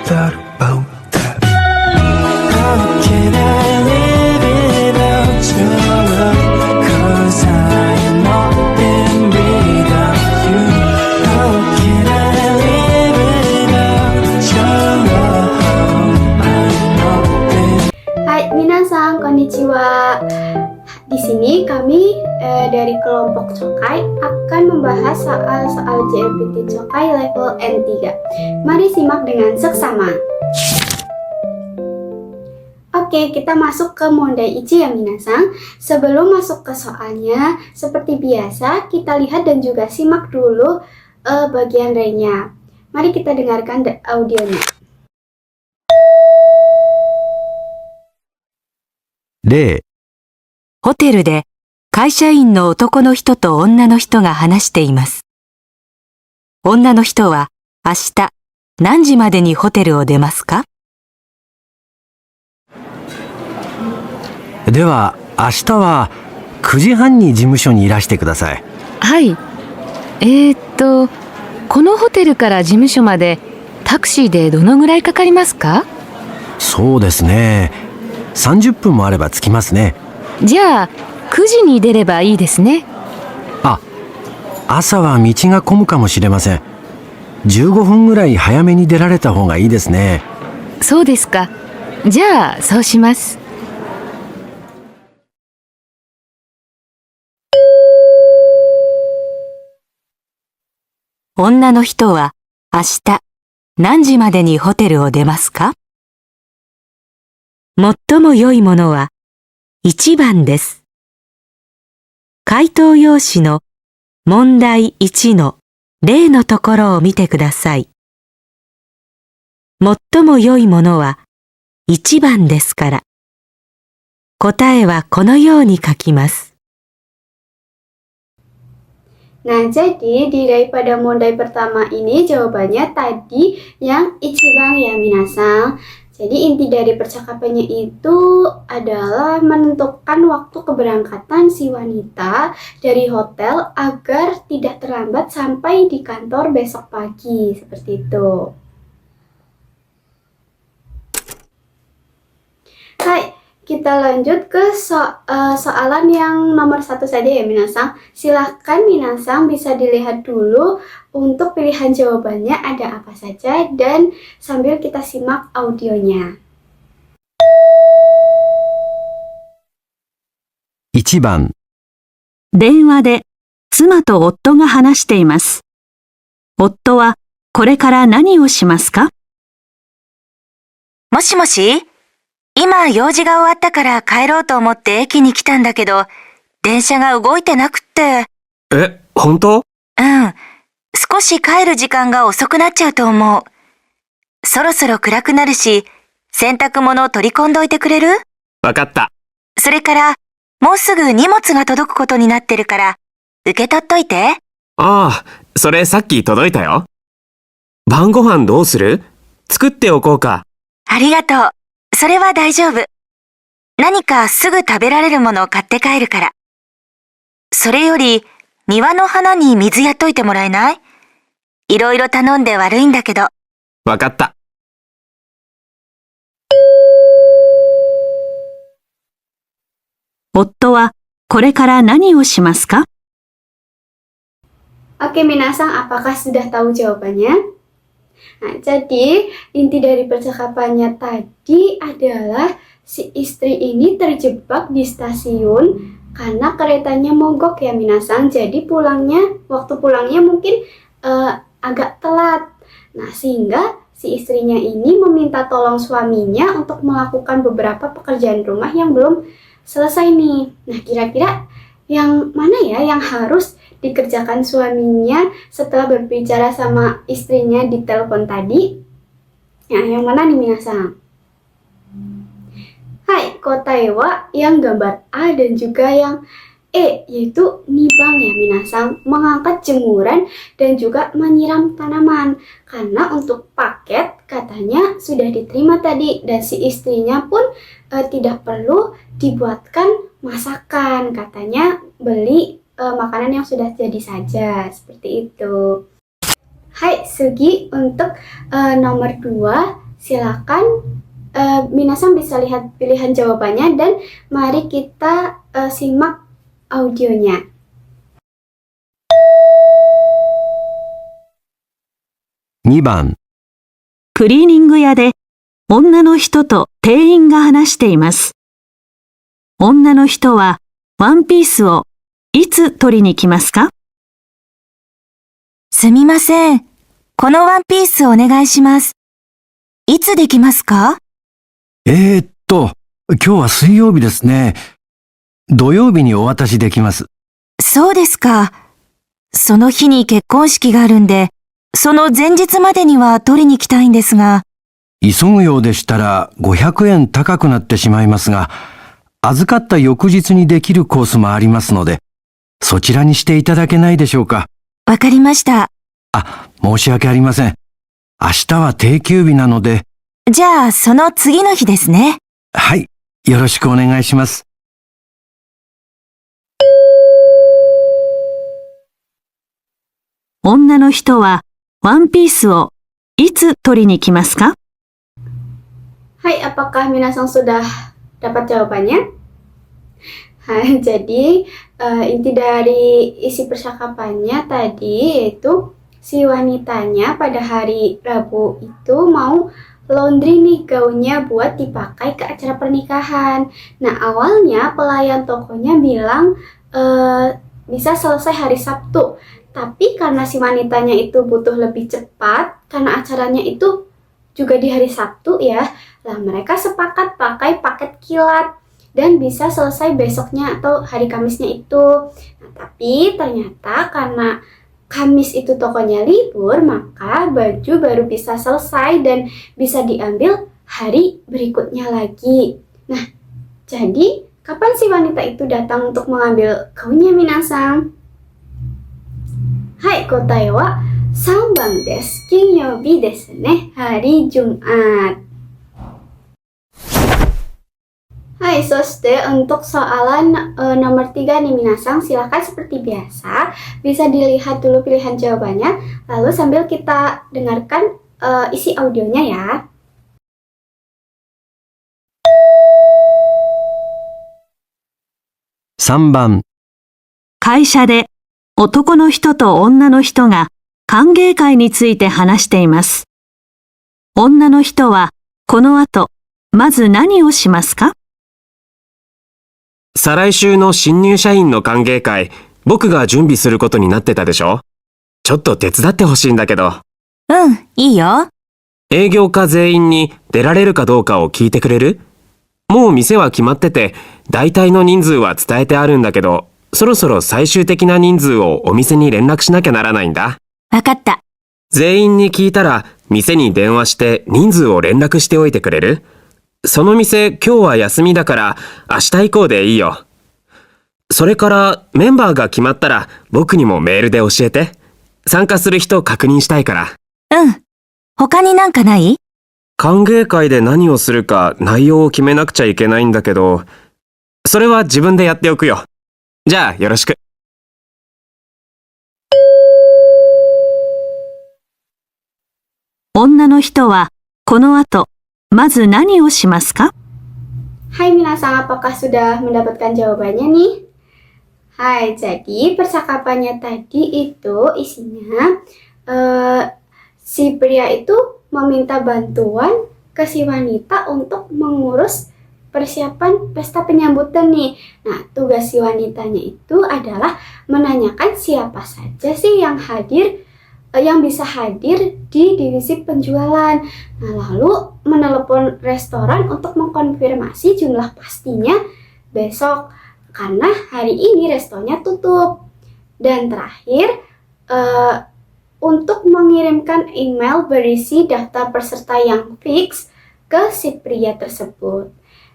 thought about that. How can I live without your love? 'Cause I'm nothing without you. How can I live without your love? I'm nothing. Hai minasan, konnichiwa. Di sini kami dari kelompok Chokai akan membahas soal-soal JLPT Chokai level N3. Mari simak dengan seksama. Oke, kita masuk ke Mondai Ichi ya minasan. Sebelum masuk ke soalnya, seperti biasa kita lihat dan juga simak dulu bagian lainnya. Mari kita dengarkan audionya. 例、ホテルで会社員の男の人と女の人が話しています。女の人は明日何時までにホテルを出ますか？では明日は9時半に事務所にいらしてください。はい。このホテルから事務所までタクシーでどのぐらいかかりますか？そうですね。30分もあれば着きますね。じゃあ9時に出ればいいですね。あ、朝は道が混むかもしれません。15分ぐらい早めに出られた方がいいですね。そうですか。じゃあそうします。女の人は明日何時までにホテルを出ますか？最も良いものは1番です。回答用紙の問題1の例のところを見てください。最も良いものは1番ですから、答えはこのように書きます。Nah, jadi daripada mondai pertama ini jawabannya tadi yang ichiban ya minasan. Jadi inti dari percakapannya itu adalah menentukan waktu keberangkatan si wanita dari hotel agar tidak terlambat sampai di kantor besok pagi, seperti itu. Hai, kita lanjut ke soalan yang nomor 1 saja ya minasan. Silahkan minasan bisa dilihat dulu untuk pilihan jawabannya ada apa saja dan sambil kita simak audionya. 1番、電話で妻と夫が話しています。夫はこれから何をしますか？もしもし？今用事が終わったから帰ろうと思って駅に来たんだけど、電車が動いてなくって。本当？うん。少し帰る時間が遅くなっちゃうと思う。そろそろ暗くなるし、洗濯物を取り込んどいてくれる？わかった。それから、もうすぐ荷物が届くことになってるから、受け取っといて。ああ、それさっき届いたよ。晩ご飯どうする？作っておこうか。ありがとう。それは大丈夫。何かすぐ食べられるものを買って帰るから。それより、庭の花に水やっといてもらえない？いろいろ頼んで悪いんだけど。わかった。夫はこれから何をしますか？ Oke minasan, apakah sudah tahu jawabannya? Nah, jadi inti dari percakapannya tadi adalah si istri ini terjebak di stasiun karena keretanya mogok ya minasan. Jadi waktu pulangnya mungkin agak telat. Nah, sehingga si istrinya ini meminta tolong suaminya untuk melakukan beberapa pekerjaan rumah yang belum selesai nih. Nah, kira-kira yang mana ya yang harus dikerjakan suaminya setelah berbicara sama istrinya di telepon tadi? Nah, yang mana nih minasan? Hai, kotae wa yang gambar A dan juga yang E, yaitu nibang ya minasan, mengangkat jemuran dan juga menyiram tanaman. Karena untuk paket katanya sudah diterima tadi dan si istrinya pun tidak perlu dibuatkan masakan, katanya beli makanan yang sudah jadi saja, seperti itu. Hai Sugi, untuk nomor 2 silakan minasan bisa lihat pilihan jawabannya dan mari kita simak audionya. 2番、クリーニング屋で女の人と店員が話しています。女の人はワンピースをいつ取りに来ますか？すみません。このワンピースお願いします。いつできますか？今日は水曜日ですね。土曜日にお渡しできます。そうですか。その日に結婚式があるんで、その前日までには取りに来たいんですが。急ぐようでしたら500円高くなってしまいますが、預かった翌日にできるコースもありますので、そちらにしていただけないでしょうか。わかりました。申し訳ありません。明日は定休日なので。じゃあ、その次の日ですね。はい、よろしくお願いします。女の人はワンピースをいつ取りに来ますか？ Hai, apakah minasan sudah dapat jawabannya? Hai, jadi inti dari isi percakapannya tadi yaitu si wanitanya pada hari Rabu itu mau laundry nih gaunnya buat dipakai ke acara pernikahan. Nah, awalnya pelayan tokonya bilang bisa selesai hari Sabtu. Tapi karena si wanitanya itu butuh lebih cepat, karena acaranya itu juga di hari Sabtu ya, lah mereka sepakat pakai paket kilat dan bisa selesai besoknya atau hari Kamisnya itu. Nah, tapi ternyata karena Kamis itu tokonya libur, maka baju baru bisa selesai dan bisa diambil hari berikutnya lagi. Nah, jadi kapan si wanita itu datang untuk mengambil gaunnya, minasan? Hai, kotae wa 3番です。金曜日ですね。hari Jumat. Hai, untuk soalan nomor 3 nih minasan, silakan seperti biasa bisa dilihat dulu pilihan jawabannya, lalu sambil kita dengarkan isi audionya ya. 3番、会社で男の人と女の人が歓迎会について話しています。女の人はこの後、まず何をしますか？再来週の新入社員の歓迎会、僕が準備することになってたでしょ？ちょっと手伝ってほしいんだけど。うん、いいよ。営業課全員に出られるかどうかを聞いてくれる？もう店は決まってて、大体の人数は伝えてあるんだけど、そろそろ最終的な人数をお店に連絡しなきゃならないんだ。わかった。全員に聞いたら、店に電話して人数を連絡しておいてくれる？その店今日は休みだから明日以降でいいよ。それからメンバーが決まったら僕にもメールで教えて。参加する人確認したいから。うん。他になんかない？歓迎会で何をするか内容を決めなくちゃいけないんだけど、それは自分でやっておくよ。じゃあよろしく。女の人はこの後、まず何をしますか？ Hai minasan, apakah sudah mendapatkan jawabannya nih? Hai, jadi percakapannya tadi itu isinya si pria itu meminta bantuan ke si wanita untuk mengurus persiapan pesta penyambutan nih. Nah, tugas si wanitanya itu adalah menanyakan siapa saja sih yang bisa hadir di divisi penjualan. Nah, lalu menelepon restoran untuk mengkonfirmasi jumlah pastinya besok, karena hari ini restonya tutup. Dan terakhir, untuk mengirimkan email berisi daftar peserta yang fix ke si pria tersebut.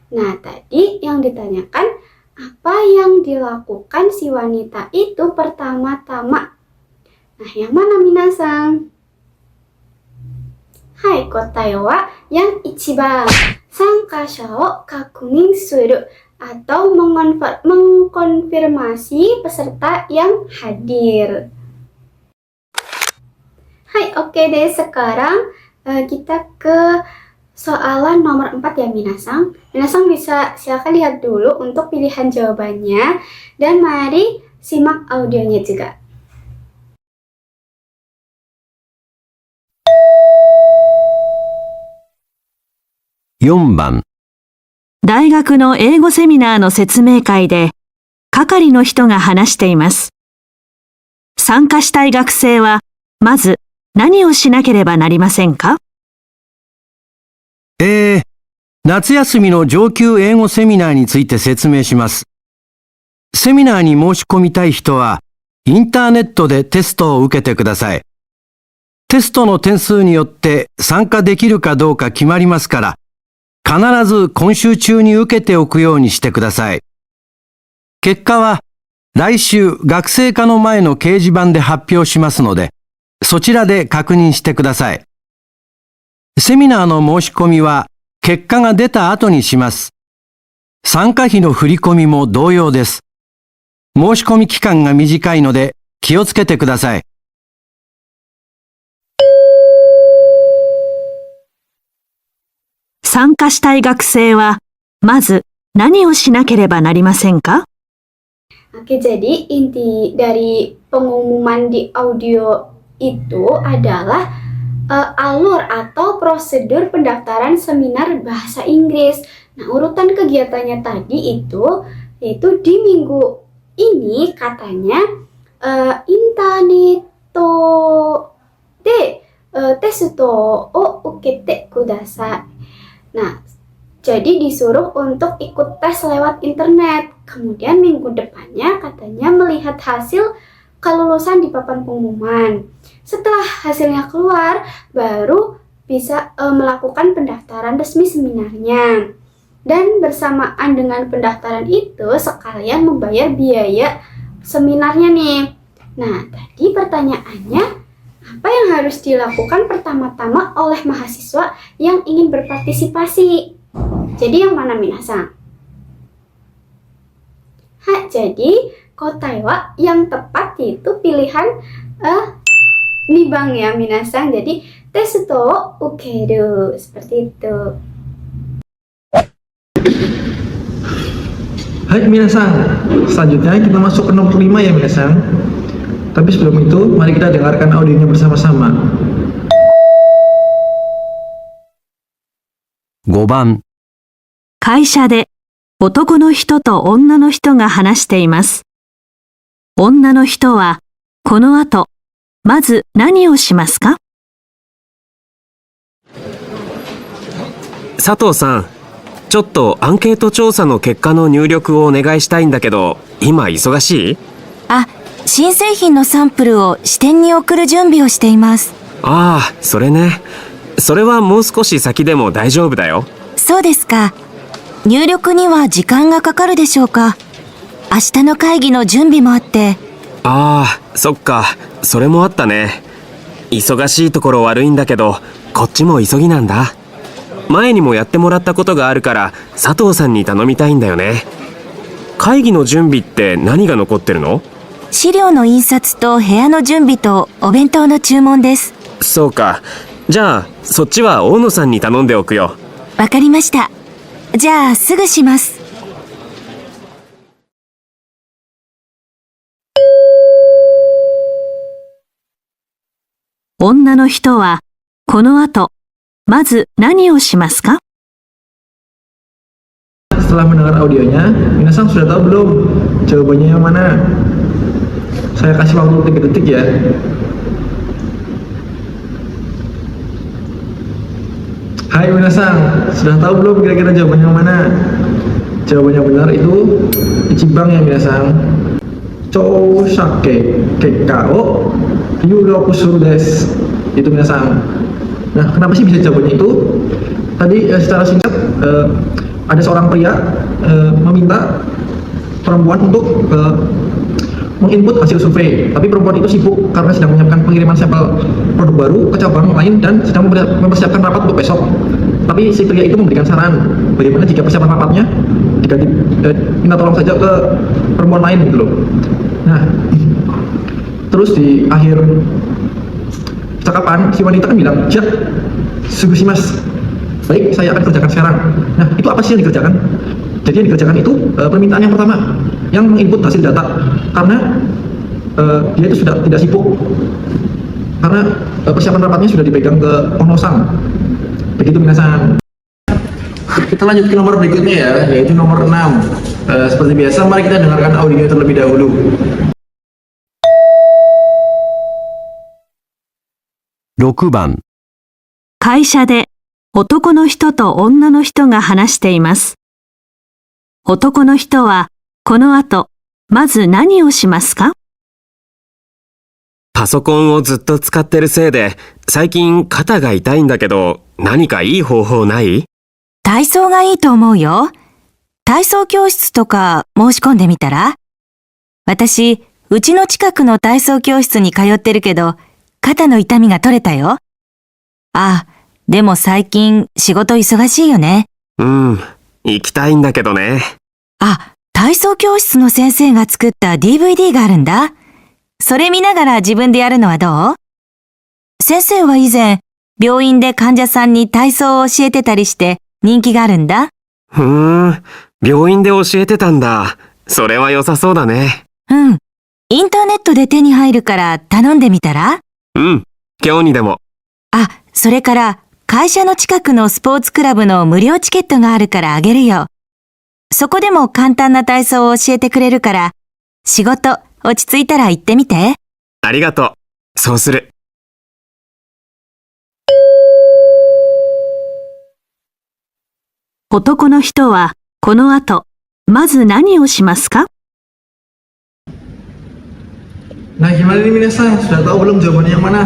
Nah, tadi yang ditanyakan, apa yang dilakukan si wanita itu pertama-tama? Nah, yang mana minasan? Hai, kotae wa yang ichiban. Sankasha o kakunin suru, atau mengkonfirmasi peserta yang hadir. Hai, oke deh, sekarang kita ke soalan nomor 4 ya Minasang. Minasang bisa silakan lihat dulu untuk pilihan jawabannya dan mari simak audionya juga. 4番、大学の英語セミナーの説明会で、係の人が話しています。参加したい学生は、まず何をしなければなりませんか？夏休みの上級英語セミナーについて説明します。セミナーに申し込みたい人は、インターネットでテストを受けてください。テストの点数によって参加できるかどうか決まりますから、必ず今週中に受けておくようにしてください。結果は来週学生課の前の掲示板で発表しますので、そちらで確認してください。セミナーの申し込みは結果が出た後にします。参加費の振り込みも同様です。申し込み期間が短いので気をつけてください。参加したい学生は、まず何をしなければなりませんか？ Oke, jadi inti dari pengumuman di audio itu adalah alur atau prosedur pendaftaran seminar bahasa Inggris. Nah, urutan kegiatannya tadi itu yaitu di minggu ini katanya interneto de testo o ukete kudasai. Nah, jadi disuruh untuk ikut tes lewat internet. Kemudian minggu depannya katanya melihat hasil kelulusan di papan pengumuman. Setelah hasilnya keluar, baru bisa melakukan pendaftaran resmi seminarnya. Dan bersamaan dengan pendaftaran itu sekalian membayar biaya seminarnya nih. Nah, tadi pertanyaannya, apa yang harus dilakukan pertama-tama oleh mahasiswa yang ingin berpartisipasi? Jadi yang mana Minasang? Jadi kotaiwa yang tepat itu pilihan nibang ya Minasang. Jadi testo ukeru seperti itu. Hai Minasang, selanjutnya kita masuk ke nomor 5 ya Minasang. Tapi sebelum itu, mari kita dengarkan audionya bersama-sama. 5番、会社で男の人と女の人が話しています。女の人はこの後、まず何をしますか？佐藤さん、ちょっとアンケート調査の結果の入力をお願いしたいんだけど、今忙しい？あ、新製品のサンプルを支店に送る準備をしています。ああ、それね。それはもう少し先でも大丈夫だよ。そうですか。入力には時間がかかるでしょうか。明日の会議の準備もあって。ああ、そっか。それもあったね。忙しいところ悪いんだけど、こっちも急ぎなんだ。前にもやってもらったことがあるから佐藤さんに頼みたいんだよね。会議の準備って何が残ってるの？資料の印刷と部屋の準備とお弁当の注文です。そうか。じゃあそっちは大野さんに頼んでおくよ。わかりました。じゃあすぐします。女の人はこの後、まず何をしますか？ Setelah mendengar audionya, Minasang sudah tahu belum jawabannya yang mana? Saya kasih waktu 3 detik ya. Hai Minasang, sudah tahu belum kira-kira jawabannya yang mana? Jawabannya benar itu Ichiban ya Minasang. Chousake Kekkao Yuroku suru desu. Itu Minasang. Nah, kenapa sih bisa jawabannya itu? Tadi secara singkat ada seorang pria meminta perempuan untuk menginput hasil survei, tapi perempuan itu sibuk karena sedang menyiapkan pengiriman sampel produk baru ke cabang lain dan sedang mempersiapkan rapat untuk besok. Tapi si pria itu memberikan saran bagaimana jika persiapan rapatnya diganti minta tolong saja ke perempuan lain gitu loh. Nah, terus di akhir percakapan si wanita kan bilang, "Ja, sugushimasu." Baik, saya akan kerjakan sekarang. Nah, itu apa sih yang dikerjakan? Jadi yang dikerjakan itu permintaan yang pertama, yang menginput hasil data, karena dia itu sudah tidak sibuk, karena persiapan rapatnya sudah dipegang ke Onosang. Begitu minasan. Kita lanjut ke nomor berikutnya ya, yaitu nomor 6. Seperti biasa, mari kita dengarkan audio terlebih dahulu. 6番、会社で男の人と女の人が話しています。男の人はこの後、まず何をしますか？パソコンをずっと使ってるせいで、最近肩が痛いんだけど、何かいい方法ない？体操がいいと思うよ。体操教室とか申し込んでみたら？私、うちの近くの体操教室に通ってるけど、肩の痛みが取れたよ。あ、でも最近仕事忙しいよね。うん、行きたいんだけどね。あ、体操教室の先生が作った DVD があるんだ。それ見ながら自分でやるのはどう？先生は以前、病院で患者さんに体操を教えてたりして人気があるんだ。病院で教えてたんだ。それは良さそうだね。うん。インターネットで手に入るから頼んでみたら？うん、今日にでも。あ、それから会社の近くのスポーツクラブの無料チケットがあるからあげるよ。そこでも簡単な体操を教えてくれるから、仕事落ち着いたら行ってみて。ありがとう。そうする。男の人はこの後、まず何をしますか？ Nah, gimana nih minasan? Sudah tahu belum jawabannya yang mana?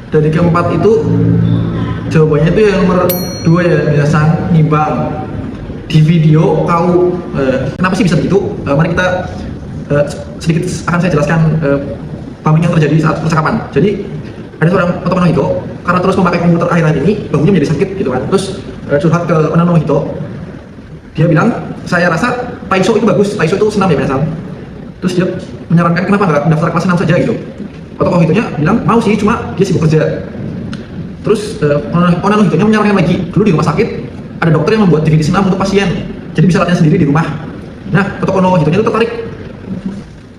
Dari keempat itu, jawabannya itu yang nomor 2 ya minasan, nimbang. Di video kau, kenapa sih bisa begitu? Mari kita sedikit akan saya jelaskan paham yang terjadi saat percakapan. Jadi ada seorang Otomo no Hito, karena terus memakai komputer akhir-akhir ini, bahunya menjadi sakit gitu kan. Terus curhat ke Otomo no Hito. Dia bilang, saya rasa Taiso itu bagus, Taiso itu senam ya minasan. Terus dia menyarankan kenapa nggak daftar kelas 6 saja gitu. Otomo Hitonya bilang mau sih, cuma dia sibuk kerja. Terus Otomo Hitonya menyarankan lagi, dulu di rumah sakit ada dokter yang membuat DVD senam untuk pasien, jadi bisa latihan sendiri di rumah. Nah, Otomo Hitonya itu tertarik,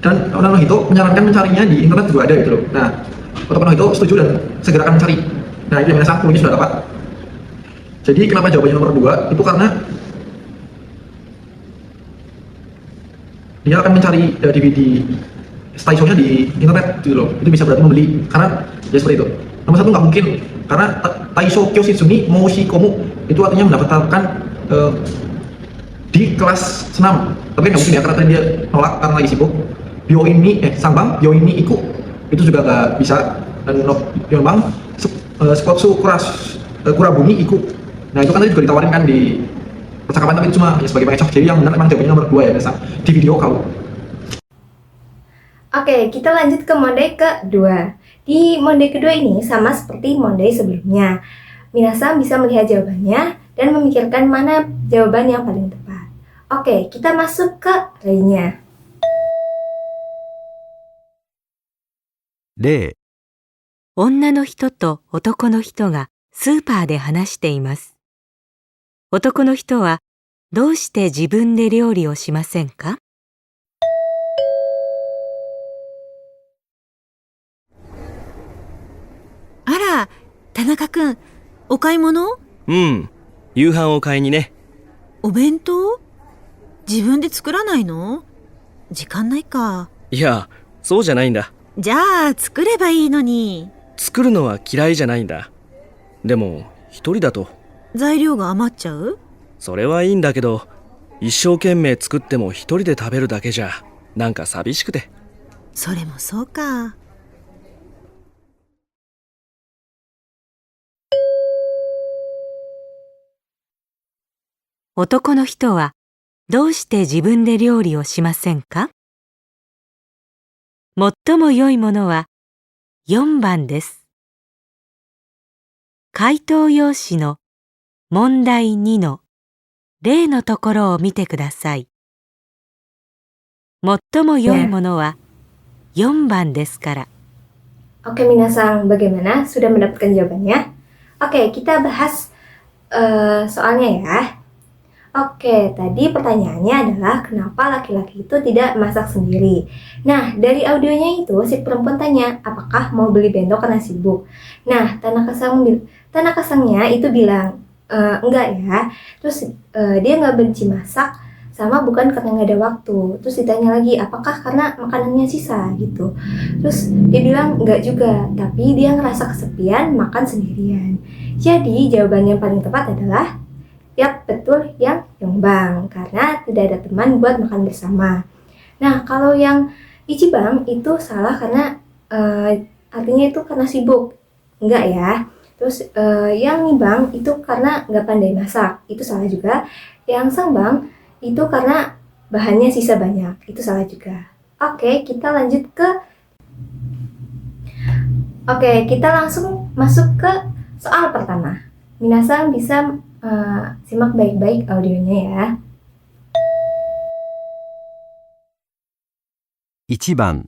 dan Otomo Hito menyarankan mencarinya di internet juga ada gitu loh. Nah, Otomo Hito setuju dan segera akan mencari. Nah, itu yang saya punya sudah dapat. Jadi kenapa jawabannya nomor 2? Itu karena dia akan mencari DVD Taiso-nya di internet gitu loh. Itu bisa berarti membeli, karena ya seperti itu. Nomor 1 nggak mungkin, karena Taiso Kyoshitsuni Moshikomu itu artinya mendaftarkan di kelas senam. Tapi nggak mungkin ya, karena tadi dia nolak karena lagi sibuk. Sangbang Byoini Iku itu juga nggak bisa. Dan Yonbang Spotsu Kurabuni Iku. Nah itu kan tadi juga ditawarin kan di percakapan, tapi itu cuma ya sebagai pengecoh. Jadi yang benar emang jawabannya nomor 2 ya biasa, di video kau. Oke, kita lanjut ke mode kedua. Di mode kedua ini sama seperti mode sebelumnya. Minasan bisa melihat jawabannya dan memikirkan mana jawaban yang paling tepat. Oke, kita masuk ke lainnya. 例、女の人と男の人がスーパーで話しています。男の人はどうして自分で料理をしませんか？あら、田中くん、お買い物？うん、夕飯を買いにね。お弁当？自分で作らないの？時間ないか。いや、そうじゃないんだ。じゃあ、作ればいいのに。作るのは嫌いじゃないんだ。でも、一人だと。材料が余っちゃう？それはいいんだけど、一生懸命作っても一人で食べるだけじゃ、なんか寂しくて。それもそうか。男の人はどうして自分で料理をしませんか？最も良いものは4番です。回答用紙の問題2の例のところを見てください。最も良いものは4番ですから。Oke, minasan, bagaimana? Sudah mendapatkan jawabannya? Oke, kita bahas soalnya ya. Oke, tadi pertanyaannya adalah kenapa laki-laki itu tidak masak sendiri. Nah, dari audionya itu si perempuan tanya, apakah mau beli bento karena sibuk. Nah, Tanaka-sangnya itu bilang, enggak ya. Terus dia nggak benci masak, sama bukan karena nggak ada waktu. Terus ditanya lagi, apakah karena makanannya sisa gitu. Terus dia bilang enggak juga, tapi dia ngerasa kesepian makan sendirian. Jadi jawaban yang paling tepat adalah yap, betul yang Yongbang, karena tidak ada teman buat makan bersama. Nah, kalau yang Ichibang itu salah karena artinya itu karena sibuk. Enggak ya. Terus yang Nibang itu karena nggak pandai masak. Itu salah juga. Yang Sangbang itu karena bahannya sisa banyak. Itu salah juga. Oke, kita lanjut ke Oke, kita langsung masuk ke soal pertama. Minasang bisa simak baik-baik audionya ya. 1番、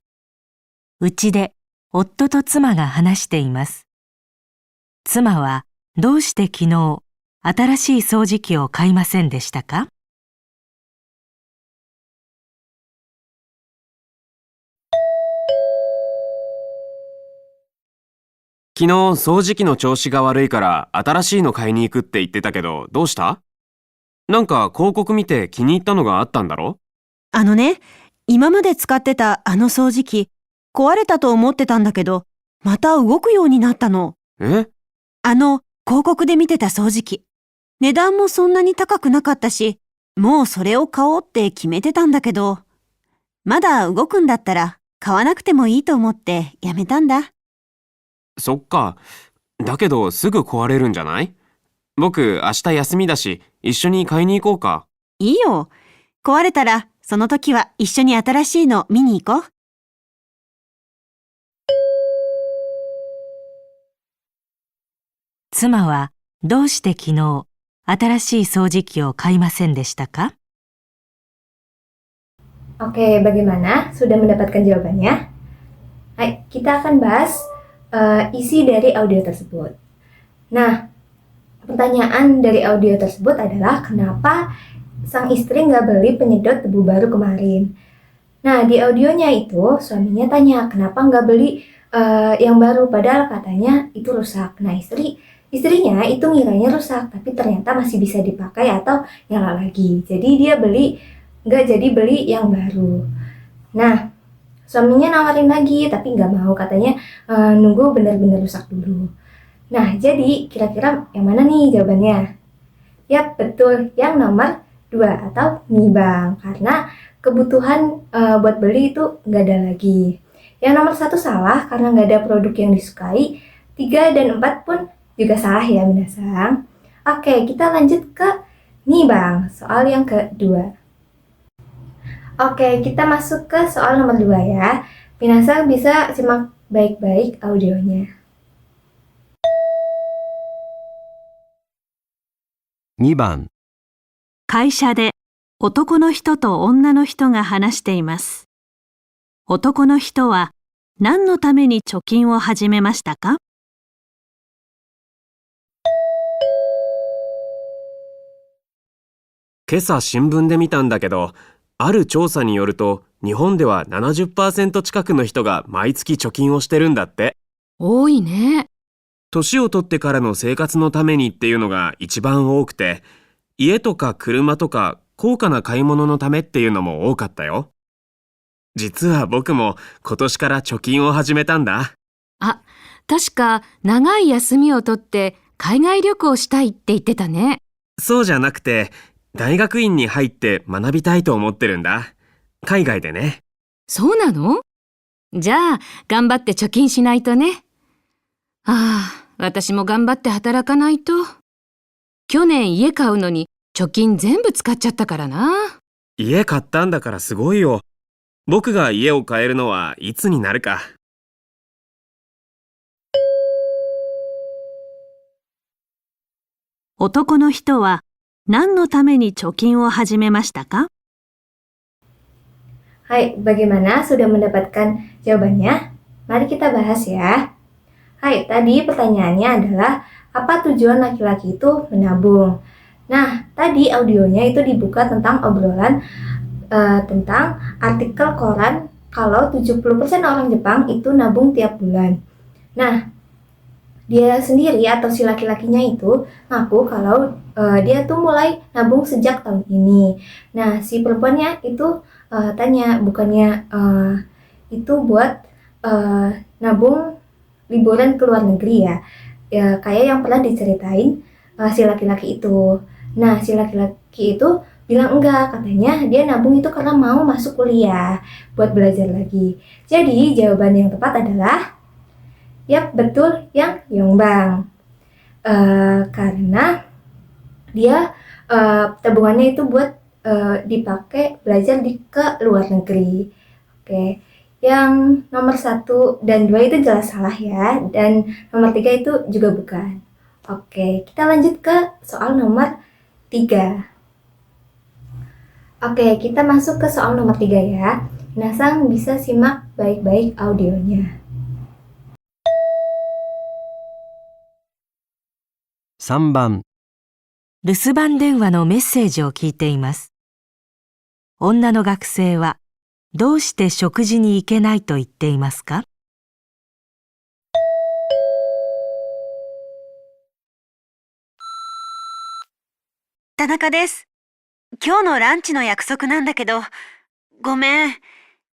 うちで夫と妻が話しています。妻はどうして昨日新しい掃除機を買いませんでしたか？昨日掃除機の調子が悪いから新しいの買いに行くって言ってたけど、どうした？なんか広告見て気に入ったのがあったんだろ？今まで使ってたあの掃除機、壊れたと思ってたんだけど、また動くようになったの。え？広告で見てた掃除機。値段もそんなに高くなかったし、もうそれを買おうって決めてたんだけど、まだ動くんだったら買わなくてもいいと思ってやめたんだ。そっか。だけどすぐ壊れるんじゃない？僕明日休みだし、一緒に買いに行こうか。いいよ。壊れたら、その時は一緒に新しいの見に行こう。妻はどうして昨日新しい掃除機を買いませんでしたか？ Oke, bagaimana? Sudah mendapatkan jawabannya? Hai, kita akan bahas isi dari audio tersebut. Nah, pertanyaan dari audio tersebut adalah kenapa sang istri nggak beli penyedot debu baru kemarin. Nah, di audionya itu suaminya tanya kenapa nggak beli yang baru, padahal katanya itu rusak. Nah, istrinya itu ngiranya rusak, tapi ternyata masih bisa dipakai atau nyala lagi. Jadi dia nggak jadi beli yang baru. Nah, suaminya nawarin lagi, tapi nggak mau, katanya nunggu benar-benar rusak dulu. Nah, jadi kira-kira yang mana nih jawabannya? Yap, betul, yang nomor 2 atau Nibang, karena kebutuhan buat beli itu nggak ada lagi. Yang nomor 1 salah karena nggak ada produk yang disukai. 3 dan 4 pun juga salah ya, minasang. Oke, kita lanjut ke Nibang, soal yang kedua. Oke, kita masuk ke soal nomor 2 ya. Minasang bisa simak baik-baik audionya. 2番、会社で男の人と女の人が話しています。男の人は何のために貯金を始めましたか？今朝新聞で見たんだけど、ある調査によると日本では 70% 近くの人が毎月貯金をしてるんだって。多いね。年を取ってからの生活のためにっていうのが一番多くて、家とか車とか高価な買い物のためっていうのも多かったよ。実は僕も今年から貯金を始めたんだ。あ、確か長い休みを取って海外旅行したいって言ってたね。そうじゃなくて、大学院に入って学びたいと思ってるんだ。海外でね。そうなの？じゃあ頑張って貯金しないとね。私も頑張って働かないと。去年家買うのに貯金全部使っちゃったからな。家買ったんだからすごいよ。僕が家を買えるのはいつになるか。男の人は何のために貯金を始めましたか？ Hai, bagaimana? Sudah mendapatkan jawabannya? Mari kita bahas ya. Hai, tadi pertanyaannya adalah Apa tujuan laki-laki itu menabung? Nah, tadi audionya itu dibuka tentang obrolan tentang artikel koran kalau 70% orang Jepang itu nabung tiap bulan. Nah, dia sendiri atau si laki-lakinya itu ngaku kalau dia tuh mulai nabung sejak tahun ini. Nah, si perempuannya itu tanya, bukannya itu buat nabung liburan ke luar negeri ya? Ya, kayak yang pernah diceritain si laki-laki itu. Nah, si laki-laki itu bilang enggak, katanya dia nabung itu karena mau masuk kuliah buat belajar lagi. Jadi jawaban yang tepat adalah yap, betul, yang Yongbang. Karena dia tabungannya itu buat dipakai belajar ke luar negeri. Oke, yang nomor 1 dan 2 itu jelas salah ya, dan nomor 3 itu juga bukan. Oke, kita lanjut ke soal nomor 3. Oke, kita masuk ke soal nomor 3 ya. Minasang bisa simak baik-baik audionya. 3番、留守番電話のメッセージを聞いています。女の学生はどうして食事に行けないと言っていますか？田中です。今日のランチの約束なんだけど、ごめん。昨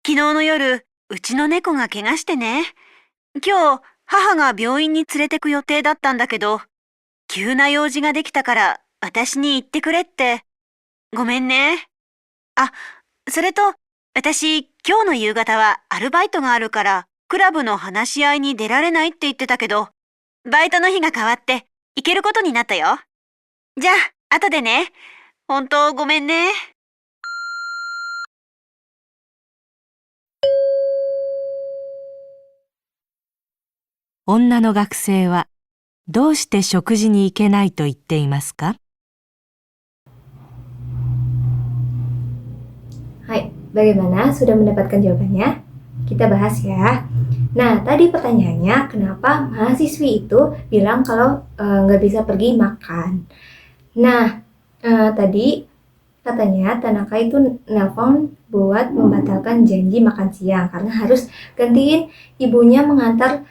日の夜、うちの猫が怪我してね。今日、母が病院に連れてく予定だったんだけど、急な用事ができたから私に言ってくれって。ごめんね。あ、それと、私、今日の夕方はアルバイトがあるから、クラブの話し合いに出られないって言ってたけど、バイトの日が変わって行けることになったよ。じゃあ、後でね。本当ごめんね。女の学生はどうして食事に行けないと言っていますか？ Hai, bagaimana? Sudah mendapatkan jawabannya? Kita bahas ya. Nah, tadi pertanyaannya, kenapa mahasiswi itu bilang kalau nggak bisa pergi makan? Nah, tadi katanya Tanaka itu nelpon buat membatalkan janji makan siang karena harus gantiin ibunya mengantar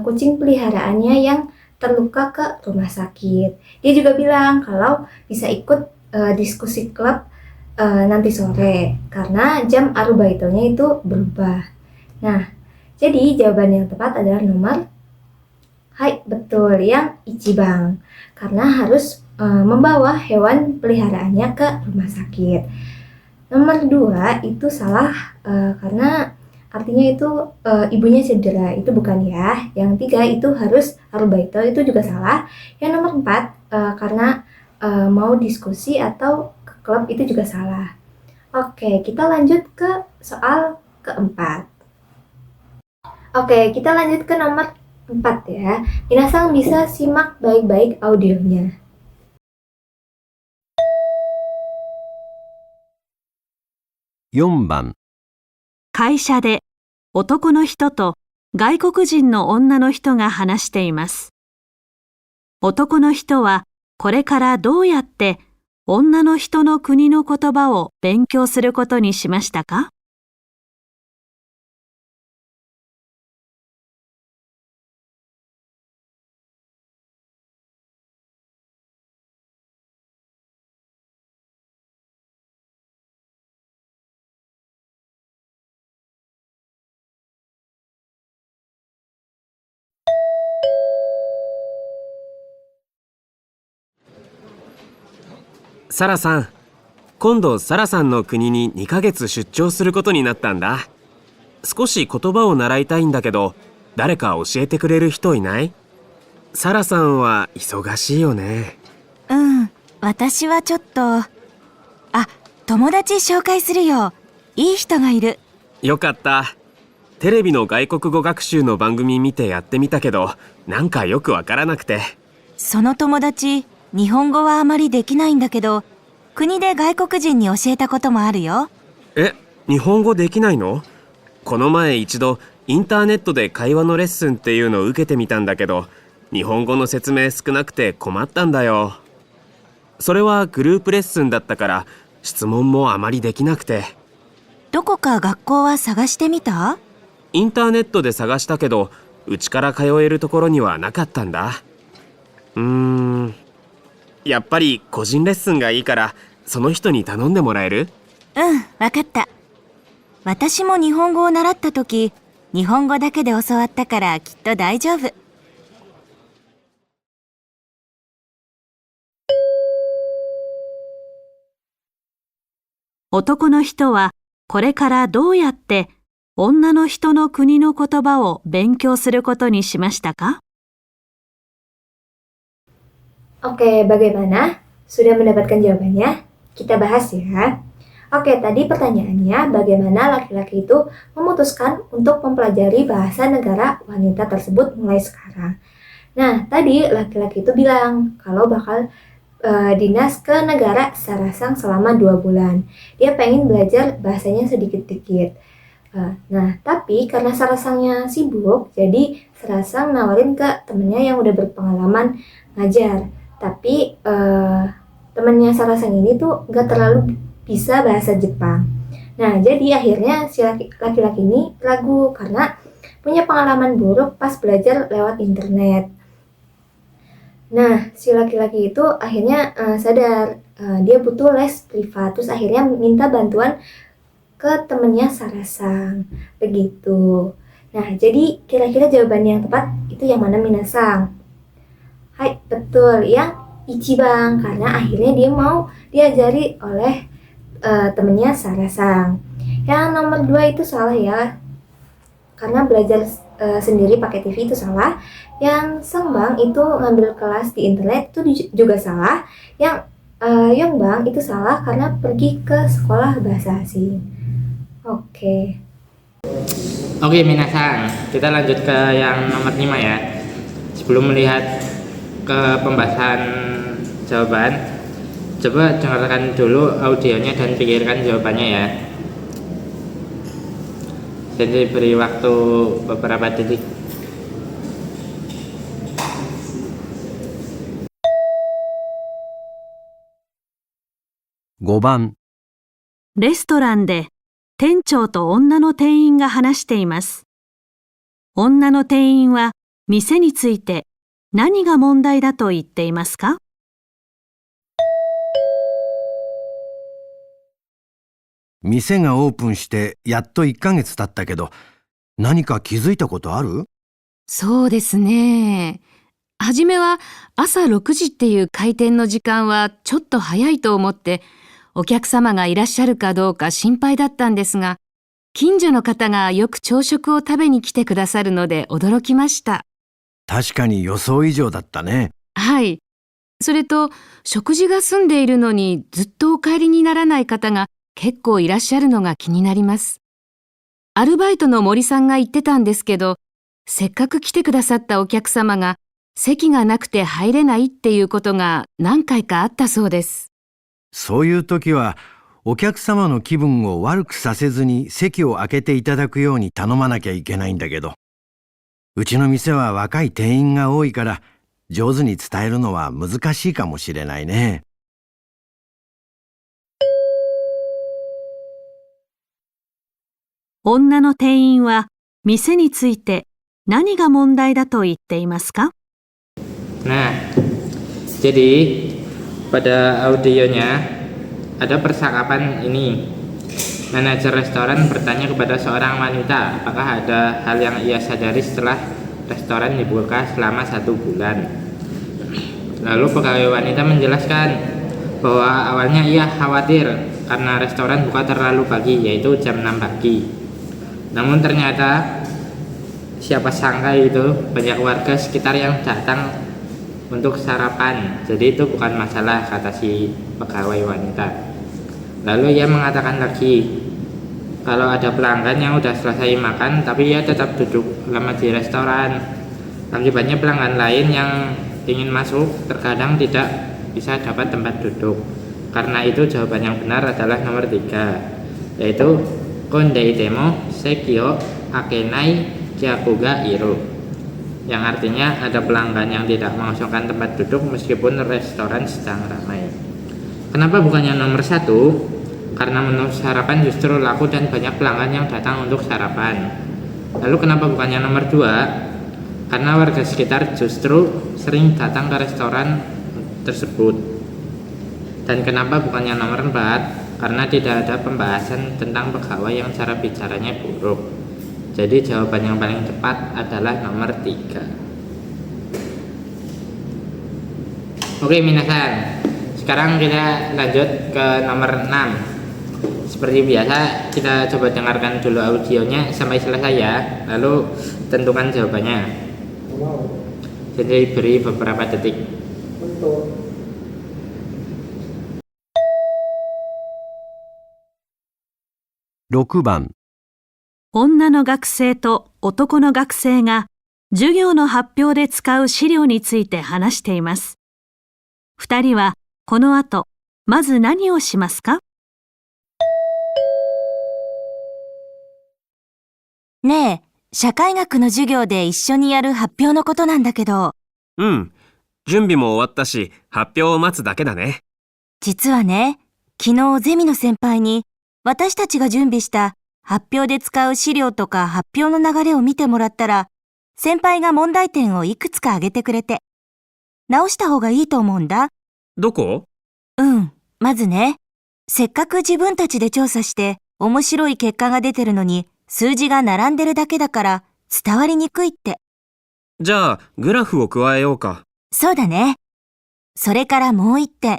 kucing peliharaannya yang terluka ke rumah sakit. Dia juga bilang kalau bisa ikut diskusi klub nanti sore karena jam arubaitonya itu berubah. Nah, jadi jawaban yang tepat adalah nomor hai, betul, yang Ichibang, karena harus membawa hewan peliharaannya ke rumah sakit. Nomor 2 itu salah karena artinya itu ibunya cedera, itu bukan ya. Yang 3 itu harus arubaito, itu juga salah. Yang nomor 4 karena mau diskusi atau ke klub, itu juga salah. Oke, kita lanjut ke soal keempat. Oke, kita lanjut ke nomor 4 ya. Minasang bisa simak baik-baik audionya. 4番、会社で男の人と外国人の女の人が話しています。男の人はこれからどうやって女の人の国の言葉を勉強することにしましたか？サラさん、今度サラさんの国に2ヶ月出張することになったんだ。少し言葉を習いたいんだけど、誰か教えてくれる人いない？サラさんは忙しいよね。うん、私はちょっと。あ、友達紹介するよ。いい人がいる。よかった。テレビの外国語学習の番組見てやってみたけど、なんかよくわからなくて。その友達、日本語はあまりできないんだけど、国で外国人に教えたこともあるよ。え、日本語できないの？この前一度インターネットで会話のレッスンっていうのを受けてみたんだけど、日本語の説明少なくて困ったんだよ。それはグループレッスンだったから質問もあまりできなくて。どこか学校は探してみた？インターネットで探したけど、うちから通えるところにはなかったんだ。やっぱり個人レッスンがいいから、その人に頼んでもらえる？うん、わかった。私も日本語を習った時、日本語だけで教わったからきっと大丈夫。男の人はこれからどうやって女の人の国の言葉を勉強することにしましたか？ Oke, bagaimana? Sudah mendapatkan jawabannya? Kita bahas ya. Oke, tadi pertanyaannya bagaimana laki-laki itu memutuskan untuk mempelajari bahasa negara wanita tersebut mulai sekarang. Nah, tadi laki-laki itu bilang kalau bakal dinas ke negara Sarasang selama 2 bulan. Dia pengen belajar bahasanya sedikit-dikit. Nah, tapi karena Sarasangnya sibuk, jadi Sarasang nawarin ke temennya yang udah berpengalaman ngajar. Tapi temennya Sarasang ini tuh gak terlalu bisa bahasa Jepang. Nah, jadi akhirnya si laki-laki ini ragu karena punya pengalaman buruk pas belajar lewat internet. Nah, si laki-laki itu akhirnya sadar dia butuh les privat, terus akhirnya minta bantuan ke temennya Sarasang. Begitu. Nah, jadi kira-kira jawaban yang tepat itu yang mana, Minasang? Hai, betul, yang Ichiban, karena akhirnya dia mau diajari oleh temennya Sarasang. Yang nomor 2 itu salah ya, karena belajar sendiri pakai TV itu salah. Yang Sengbang itu ngambil kelas di internet itu juga salah. Yang Yongbang itu salah karena pergi ke sekolah bahasa asing. Oke, Minasang, kita lanjut ke yang nomor 5 ya. Sebelum melihat ke pembahasan jawaban, coba dengarkan dulu audionya dan pikirkan jawabannya ya. Jadi beri waktu beberapa detik. 5番、レストランで店長と女の店員が話しています。女の店員は店について何が問題だと言っていますか？店がオープンしてやっと1ヶ月経ったけど、何か気づいたことある？そうですね。はじめは朝6時っていう開店の時間はちょっと早いと思って、お客様がいらっしゃるかどうか心配だったんですが、近所の方がよく朝食を食べに来てくださるので驚きました。確かに予想以上だったね。はい。それと、食事が済んでいるのにずっとお帰りにならない方が結構いらっしゃるのが気になります。アルバイトの森さんが言ってたんですけど、せっかく来てくださったお客様が席がなくて入れないっていうことが何回かあったそうです。そういう時は、お客様の気分を悪くさせずに席を空けていただくように頼まなきゃいけないんだけど、うちの店は若い店員が多いから、上手に伝えるのは難しいかもしれないね。女の店員は店について何が問題だと言っていますか？ Nah, jadi pada audionya ada percakapan ini. Manajer restoran bertanya kepada seorang wanita apakah ada hal yang ia sadari setelah restoran dibuka selama 1 bulan. Lalu pegawai wanita menjelaskan bahwa awalnya ia khawatir karena restoran buka terlalu pagi, yaitu jam 6 pagi. Namun ternyata siapa sangka itu banyak warga sekitar yang datang untuk sarapan. Jadi itu bukan masalah, kata si pegawai wanita. Lalu ia mengatakan lagi kalau ada pelanggan yang udah selesai makan tapi ia tetap duduk lama di restoran. Akibatnya pelanggan lain yang ingin masuk terkadang tidak bisa dapat tempat duduk. Karena itu jawaban yang benar adalah nomor 3, yaitu kondei demo sekio akenai kyakuga iru. yang artinya ada pelanggan yang tidak mengosongkan tempat duduk meskipun restoran sedang ramai. Kenapa bukannya nomor 1? Karena menu sarapan justru laku dan banyak pelanggan yang datang untuk sarapan. Lalu kenapa bukannya nomor 2? Karena warga sekitar justru sering datang ke restoran tersebut. Dan kenapa bukannya nomor 4? Karena tidak ada pembahasan tentang pegawai yang cara bicaranya buruk. Jadi jawaban yang paling tepat adalah nomor 3. Oke minasan, sekarang kita lanjut ke nomor 6. Seperti biasa kita coba dengarkan dulu audionya sampai selesai ya, lalu tentukan jawabannya. Jadi beri beberapa detik. 6番、女の学生と男の学生が授業の発表で使う資料について話しています。二人はこの後、まず何をしますか？ねえ、社会学の授業で一緒にやる発表のことなんだけど。うん。準備も終わったし、発表を待つだけだね。実はね、昨日ゼミの先輩に私たちが準備した発表で使う資料とか発表の流れを見てもらったら、先輩が問題点をいくつか挙げてくれて、直した方がいいと思うんだ。どこ？まずね、せっかく自分たちで調査して面白い結果が出てるのに数字が並んでるだけだから伝わりにくいって。じゃあ、グラフを加えようか。そうだね。それからもう一点。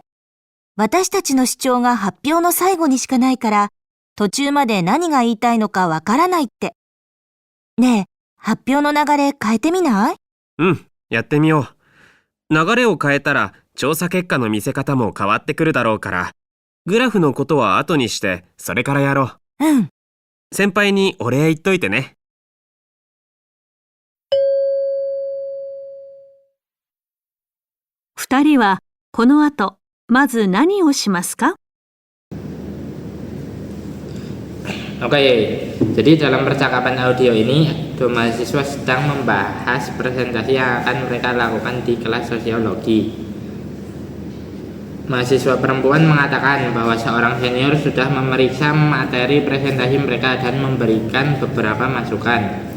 私たちの主張が発表の最後にしかないから、途中まで何が言いたいのかわからないって。ねえ、発表の流れ変えてみない？やってみよう。流れを変えたら、調査結果の見せ方も変わってくるだろうから、グラフのことは後にして、それからやろう。先輩にお礼言っといてね。二人はこの後、まず何をしますか？ Oke, jadi dalam percakapan audio ini, dua mahasiswa sedang membahas presentasi yang akan mereka lakukan di kelas sosiologi. Mahasiswa perempuan mengatakan bahwa seorang senior sudah memeriksa materi presentasi mereka dan memberikan beberapa masukan.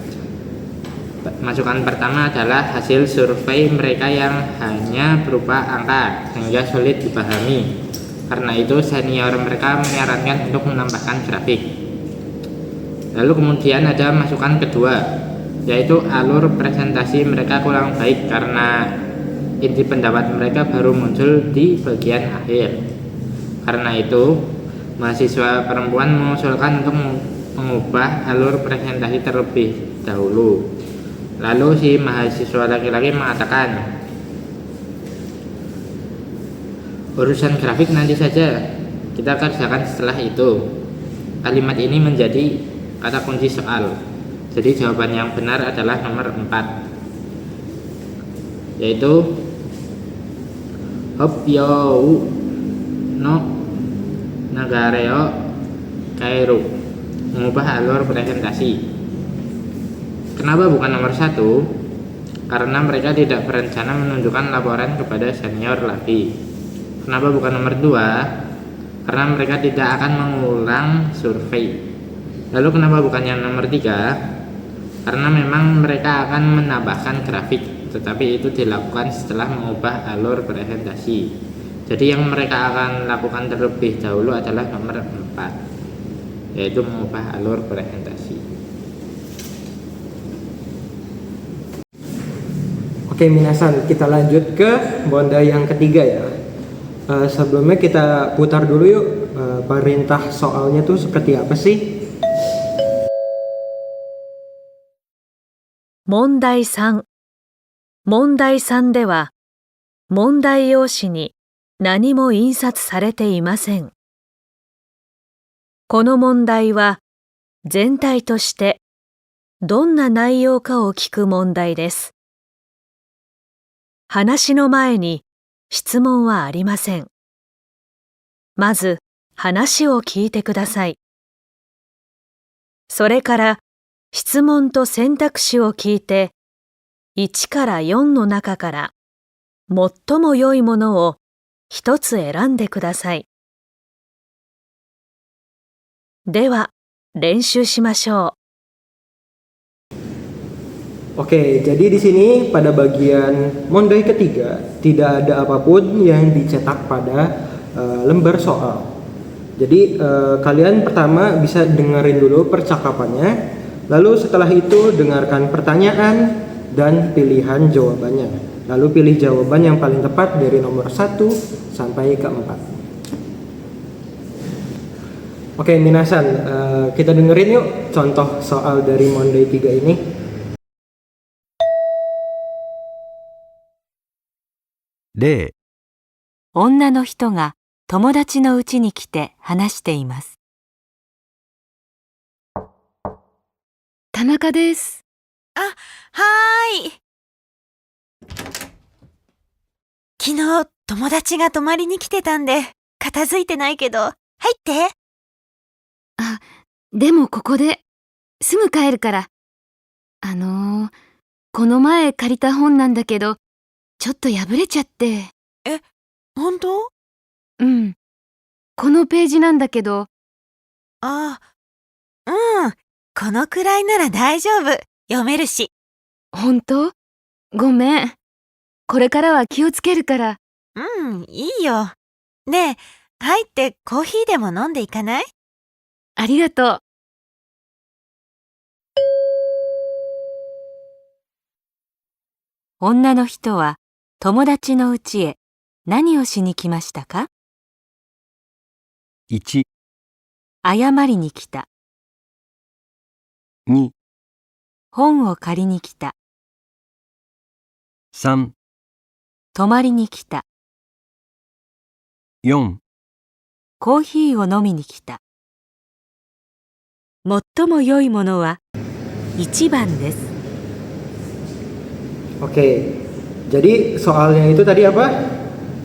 Masukan pertama adalah hasil survei mereka yang hanya berupa angka sehingga sulit dipahami. Karena itu senior mereka menyarankan untuk menambahkan grafik. Lalu kemudian ada masukan kedua, yaitu alur presentasi mereka kurang baik karena inti pendapat mereka baru muncul di bagian akhir. Karena itu mahasiswa perempuan mengusulkan untuk mengubah alur presentasi terlebih dahulu. Lalu si mahasiswa laki-laki mengatakan, urusan grafik nanti saja, kita kerjakan setelah itu. Kalimat ini menjadi kata kunci soal. Jadi jawaban yang benar adalah nomor 4, yaitu Hoppyo no Nagareo Kairu, mengubah alur presentasi. Kenapa bukan nomor 1? Karena mereka tidak berencana menunjukkan laporan kepada senior lagi. Kenapa bukan nomor 2? Karena mereka tidak akan mengulang survei. Lalu kenapa bukannya nomor 3? Karena memang mereka akan menambahkan grafik, tetapi itu dilakukan setelah mengubah alur presentasi. Jadi yang mereka akan lakukan terlebih dahulu adalah nomor 4, yaitu mengubah alur presentasi. Oke minasan, kita lanjut ke bonda yang ketiga ya. Sebelumnya kita putar dulu yuk, perintah soalnya tuh seperti apa sih? 問題3。問題3では、問題用紙に何も印刷されていません。この問題は、全体としてどんな内容かを聞く問題です。話の前に質問はありません。まず、話を聞いてください。それから、質問と選択肢を聞いて、1から4の中から最も良いものを一つ選んでください。では、練習しましょう。Oke, jadi di sini pada bagian mondai ketiga tidak ada apapun yang dicetak pada lembar soal. Jadi kalian pertama bisa dengerin dulu percakapannya, lalu setelah itu dengarkan pertanyaan dan pilihan jawabannya. Lalu pilih jawaban yang paling tepat dari nomor 1 sampai ke 4. Oke, minasan, kita dengerin yuk contoh soal dari mondai 3 ini. 例、女の人が友達の家に来て話しています。田中です。はーい。昨日友達が泊まりに来てたんで、片付いてないけど、入って。でもここで、すぐ帰るから。この前借りた本なんだけど、ちょっと破れちゃって。本当？うん。このページなんだけど。うん。このくらいなら大丈夫。読めるし。本当？ごめん。これからは気をつけるから。いいよ。ねえ、入ってコーヒーでも飲んでいかない？ありがとう。女の人は友達の家へ何をしに来ましたか？ 1、謝りに来た。 2、本を借りに来た。 3、泊まりに来た。 4、コーヒーを飲みに来た。最も良いものは1番です。 Oke, jadi soalnya itu tadi apa?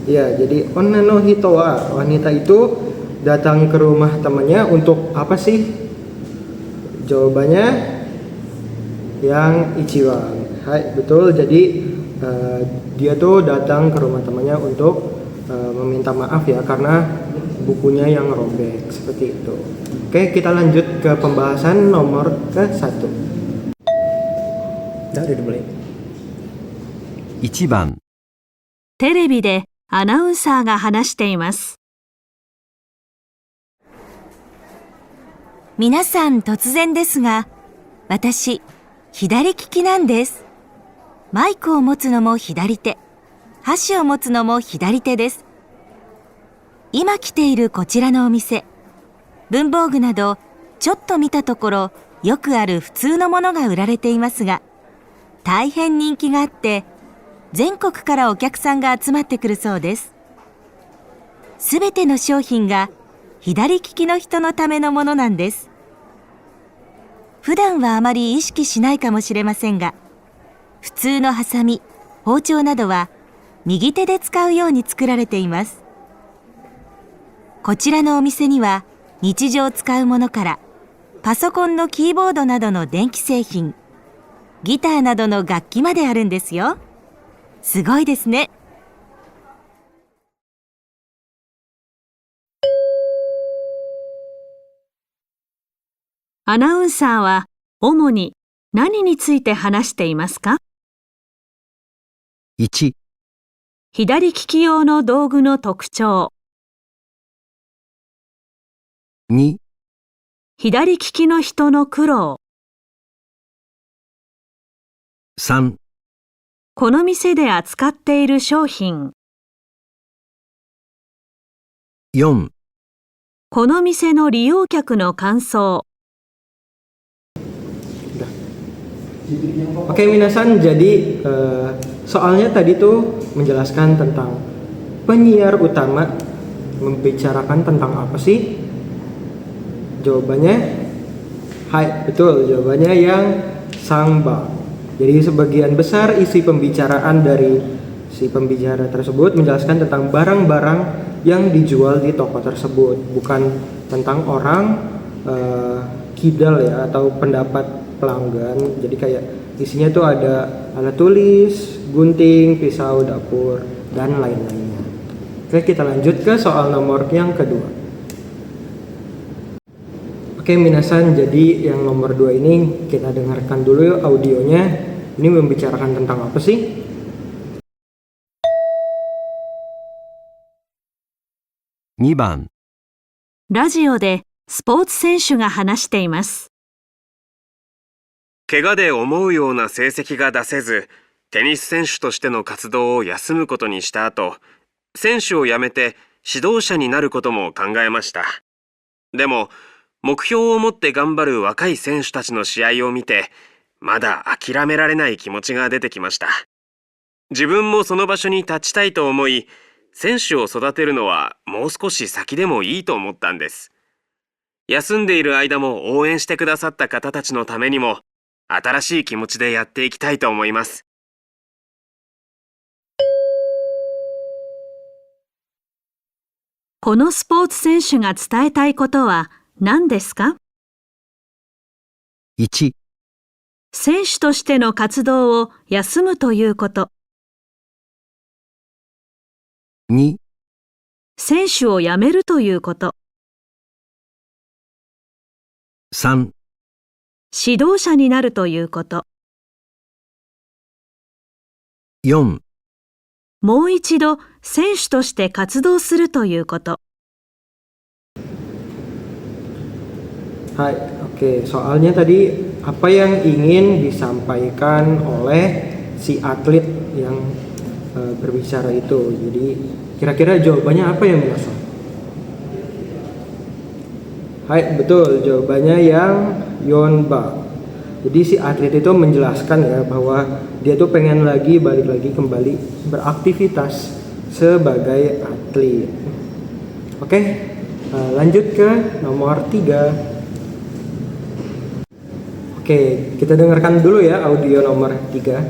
Ya, jadi onna no hito wa, wanita itu datang ke rumah temannya untuk apa sih? Jawabannya yang ichiwan. Hai, betul. Jadi dia tuh datang ke rumah temannya untuk meminta maaf ya karena bukunya yang robek seperti itu. Oke, kita lanjut ke pembahasan nomor ke-1. Udah dimulai. 1番、テレビでアナウンサーが話しています。皆さん突然ですが、私、左利きなんです。マイクを持つのも左手、箸を持つのも左手です。今来ているこちらのお店、文房具などちょっと見たところよくある普通のものが売られていますが、大変人気があって全国からお客さんが集まってくるそうです。すべての商品が左利きの人のためのものなんです。普段はあまり意識しないかもしれませんが、普通のハサミ、包丁などは右手で使うように作られています。こちらのお店には日常使うものからパソコンのキーボードなどの電気製品、ギターなどの楽器まであるんですよ。すごいですね。アナウンサーは主に何について話していますか？ 1、左利き用の道具の特徴。2、左利きの人の苦労。3、この店で扱っている商品。4、この店の利用客の感想。Oke, minasan, jadi soalnya tadi tuh menjelaskan tentang penyiar utama membicarakan tentang apa sih? Jawabannya, hai, betul, jawabannya yang sangba. Jadi sebagian besar isi pembicaraan dari si pembicara tersebut menjelaskan tentang barang-barang yang dijual di toko tersebut, bukan tentang orang kidal ya atau pendapat pelanggan. Jadi kayak Isinya tuh ada alat tulis, gunting, pisau, dapur, dan lain-lainnya. Oke, kita lanjut ke soal nomor yang kedua. Oke, minasan, jadi yang nomor 2 ini kita dengarkan dulu yuk audionya. Ini membicarakan tentang apa sih? 2番、ラジオでスポーツ選手が話しています。怪我で思うような成績が出せず、テニス選手としての活動を休むことにした後、選手を辞めて指導者になることも考えました。でも、目標を持って頑張る若い選手たちの試合を見て、まだ諦められない気持ちが出てきました。自分もその場所に立ちたいと思い、選手を育てるのはもう少し先でもいいと思ったんです。休んでいる間も応援してくださった方たちのためにも、新しい気持ちでやっていきたいと思います。このスポーツ選手が伝えたいことは何ですか？ 1、選手としての活動を休むということ。2、選手を辞めるということ。3、指導者になるということ。4、もう一度選手として活動するということ。Hai, oke. Soalnya tadi apa yang ingin disampaikan oleh si atlet yang berbicara itu. Jadi kira-kira jawabannya apa ya minasan? Hai, betul. Jawabannya yang Yonba. Jadi si atlet itu menjelaskan ya bahwa dia tuh pengen balik lagi kembali beraktivitas sebagai atlet. Oke, lanjut ke nomor 3. Oke, kita dengarkan dulu ya audio nomor 3.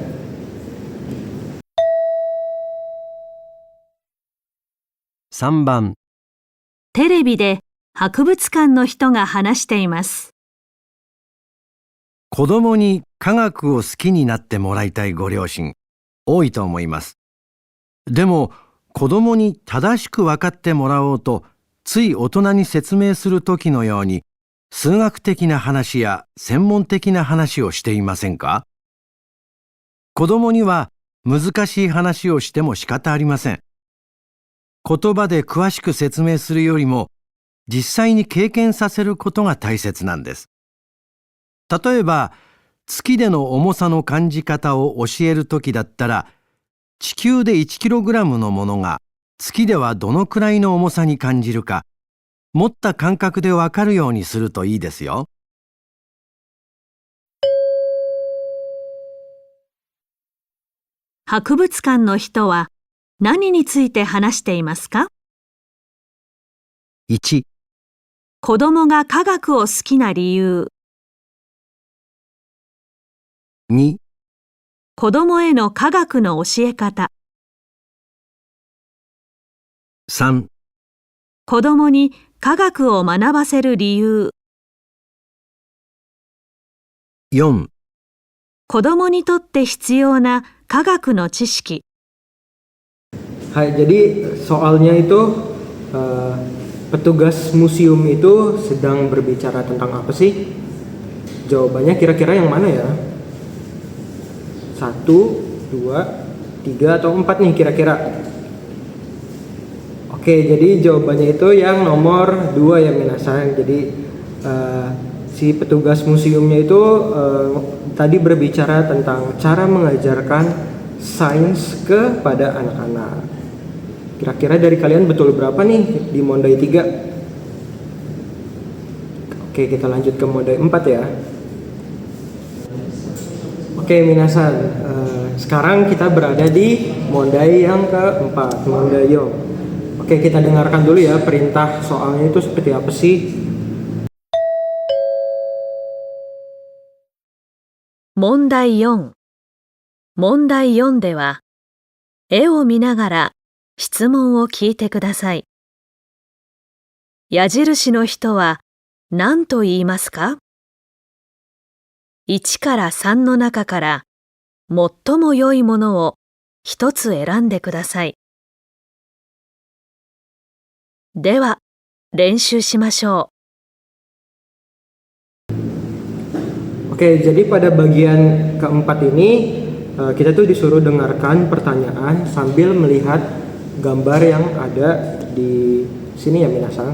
3番、テレビで博物館の人が話しています。子供に科学を好きになってもらいたいご両親、多いと思います。でも、子供に正しく分かってもらおうと、つい大人に説明するときのように、数学的な話や専門的な話をしていませんか？子供には難しい話をしても仕方ありません。言葉で詳しく説明するよりも、実際に経験させることが大切なんです。例えば、月での重さの感じ方を教えるときだったら、地球で 1kg のものが月ではどのくらいの重さに感じるか、持った感覚でわかるようにするといいですよ。博物館の人は何について話していますか？ 1、子供が科学を好きな理由。2、子供への科学の教え方。3、子供に科学を学ばせる理由。4、子供にとって必要な科学の知識。Hai, jadi soalnya itu petugas museum itu sedang berbicara tentang apa sih? Jawabannya kira-kira yang mana ya? 1, 2, 3 atau 4 nih kira-kira? Oke, jadi jawabannya itu yang nomor 2 ya minasan. Jadi si petugas museumnya itu tadi berbicara tentang cara mengajarkan sains kepada anak-anak. Kira-kira dari kalian betul berapa nih di Mondai 3? Oke, kita lanjut ke Mondai 4 ya. Oke, minasan. Sekarang kita berada di Mondai yang keempat, Mondai Yong. Oke, kita dengarkan dulu ya perintah soalnya itu seperti apa sih? 問題4。問題4では、絵を見ながら質問を聞いてください。矢印の人は何と言いますか？ 1から3の中から最も良いものを一つ選んでください。では、練習しましょう。 Oke, jadi pada bagian keempat ini kita tuh disuruh dengarkan pertanyaan sambil melihat gambar yang ada di sini ya minasan.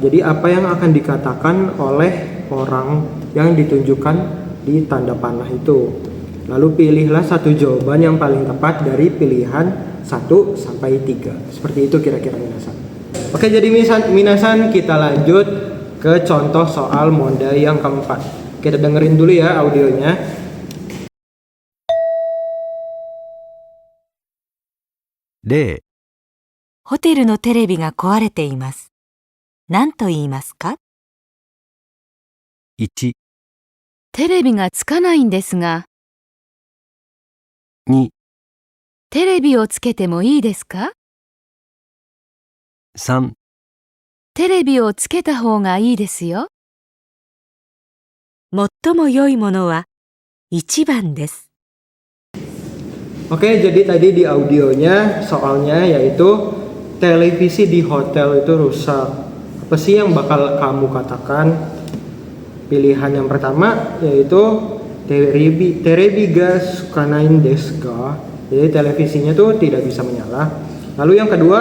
Jadi apa yang akan dikatakan oleh orang yang ditunjukkan di tanda panah itu. Lalu pilihlah satu jawaban yang paling tepat dari pilihan 1 sampai 3. Seperti itu kira-kira minasan. Oke, jadi minasan kita lanjut ke contoh soal mondai yang keempat. Kita dengerin dulu ya audionya. 例、ホテルのテレビが壊れています。何と言いますか？ 1、テレビがつかないんですが、 2、テレビをつけてもいいですか？ 3、テレビをつけた方がいいですよ。最も良いものは1番です。 Oke, jadi tadi di audionya soalnya yaitu televisi di hotel itu rusak. Apa sih yang bakal kamu katakan? Pilihan yang pertama yaitu terebi ga sukanain desu ga. Jadi televisinya tuh tidak bisa menyala. Lalu yang kedua,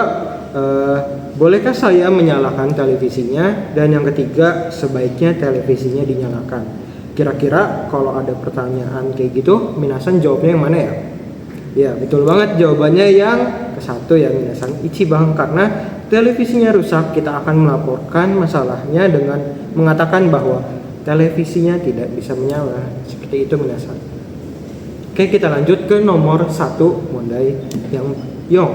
bolehkah saya menyalakan televisinya? Dan yang ketiga, sebaiknya televisinya dinyalakan. Kira-kira kalau ada pertanyaan kayak gitu, minasan jawabnya yang mana ya? Ya, betul banget jawabannya yang ke-1 ya minasan, ichibang, karena televisinya rusak. Kita akan melaporkan masalahnya dengan mengatakan bahwa televisinya tidak bisa menyala. Seperti itu minasan. Oke, kita lanjut ke nomor 1 mondai yang Yong.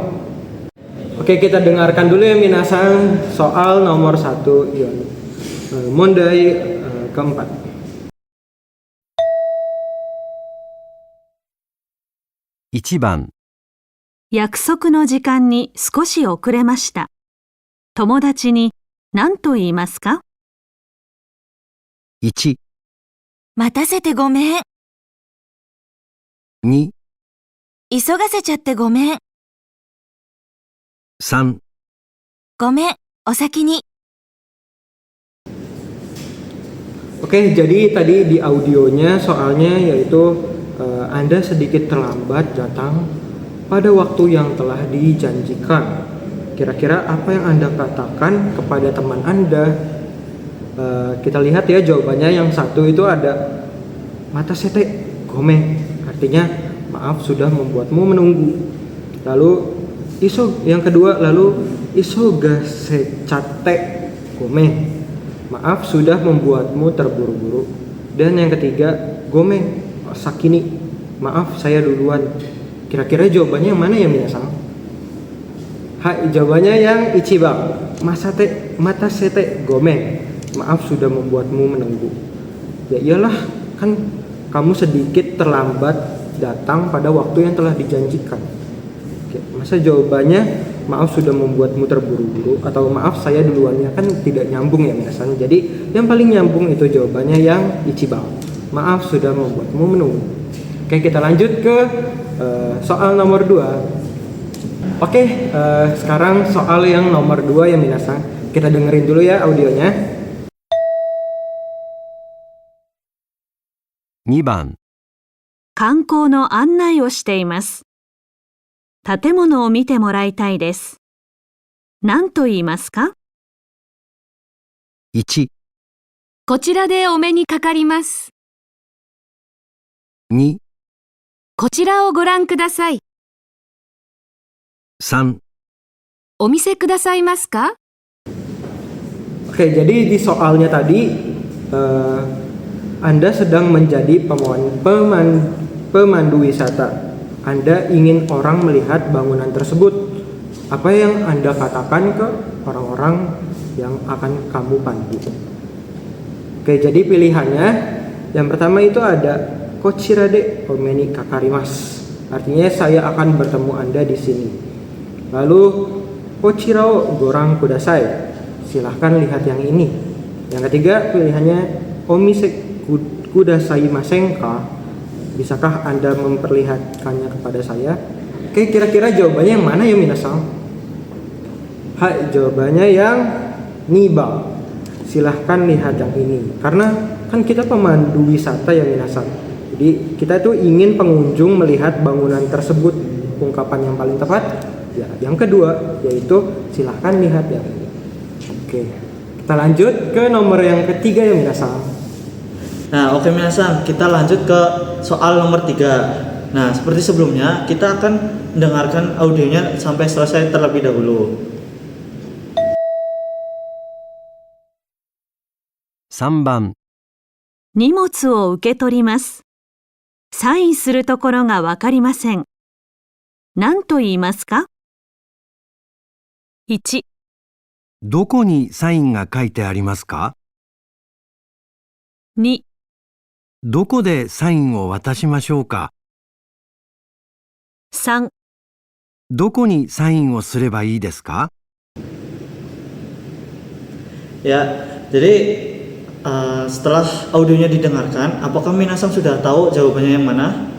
Oke, kita dengarkan dulu ya minasan soal nomor 1 Yong. Mondai keempat. 1番、約束の時間に少し遅れました。友達に何と言いますか？ 1、待たせてごめん。 2、急がせちゃってごめん。 3、ごめん、お先に。 Oke, jadi tadi di audionya soalnya yaitu Anda sedikit terlambat datang pada waktu yang telah dijanjikan. Kira-kira apa yang Anda katakan kepada teman Anda? Kita lihat ya jawabannya. Yang 1 itu ada matasete gome, artinya maaf sudah membuatmu menunggu. Lalu yang kedua isogasechate gome, maaf sudah membuatmu terburu-buru. Dan yang ketiga gome sakini, maaf saya duluan. Kira-kira jawabannya yang mana ya minasan? Jawabannya yang ichibang, matasete gome, maaf sudah membuatmu menunggu. Ya iyalah, kan kamu sedikit terlambat datang pada waktu yang telah dijanjikan. Oke, masa jawabannya maaf sudah membuatmu terburu-buru atau maaf saya duluannya, kan tidak nyambung ya minasan. Jadi yang paling nyambung itu jawabannya yang ichibang, maaf sudah membuatmu menunggu. Oke, kita lanjut ke soal nomor 2. Oke, sekarang soal yang nomor 2 ya minasan. Kita dengerin dulu ya audionya. 2番、観光の案内をしています。建物を見てもらいたいです。何と言いますか？ 1、こちらでお目にかかります。 2、こちらをご覧ください。 3、お見せくださいますか？ Oke, jadi di soalnya tadi Anda sedang menjadi pemandu wisata. Anda ingin orang melihat bangunan tersebut. Apa yang Anda katakan ke orang-orang yang akan kamu pandu? Oke, jadi pilihannya yang pertama itu ada kochira de omeni kakarimas. Artinya saya akan bertemu Anda di sini. Lalu kochira o gorang kudasai. Silahkan lihat yang ini. Yang ketiga pilihannya omise kudasaimasen ka? Bisakah Anda memperlihatkannya kepada saya? Oke, kira-kira jawabannya yang mana ya minasan? Hai, jawabannya yang niba. Silahkan lihat yang ini. Karena kan kita pemandu wisata ya minasan. Jadi kita tuh ingin pengunjung melihat bangunan tersebut. Ungkapan yang paling tepat ya yang kedua, yaitu silahkan lihat yang ini. Oke, kita lanjut ke nomor yang ketiga ya minasan. Nah, oke minasan, kita lanjut ke soal nomor 3. Nah, seperti sebelumnya, kita akan mendengarkan audionya sampai selesai terlebih dahulu. 3番、荷物を受け取ります。サインするところがわかりません。何と言いますか？ 1、どこにサインが書いてありますか？ 2、どこでサインを渡しましょうか？ 3、どこにサインをすればいいですか？ Ya, jadi setelah audionya didengarkan, apakah minasan sudah tahu jawabannya yang mana?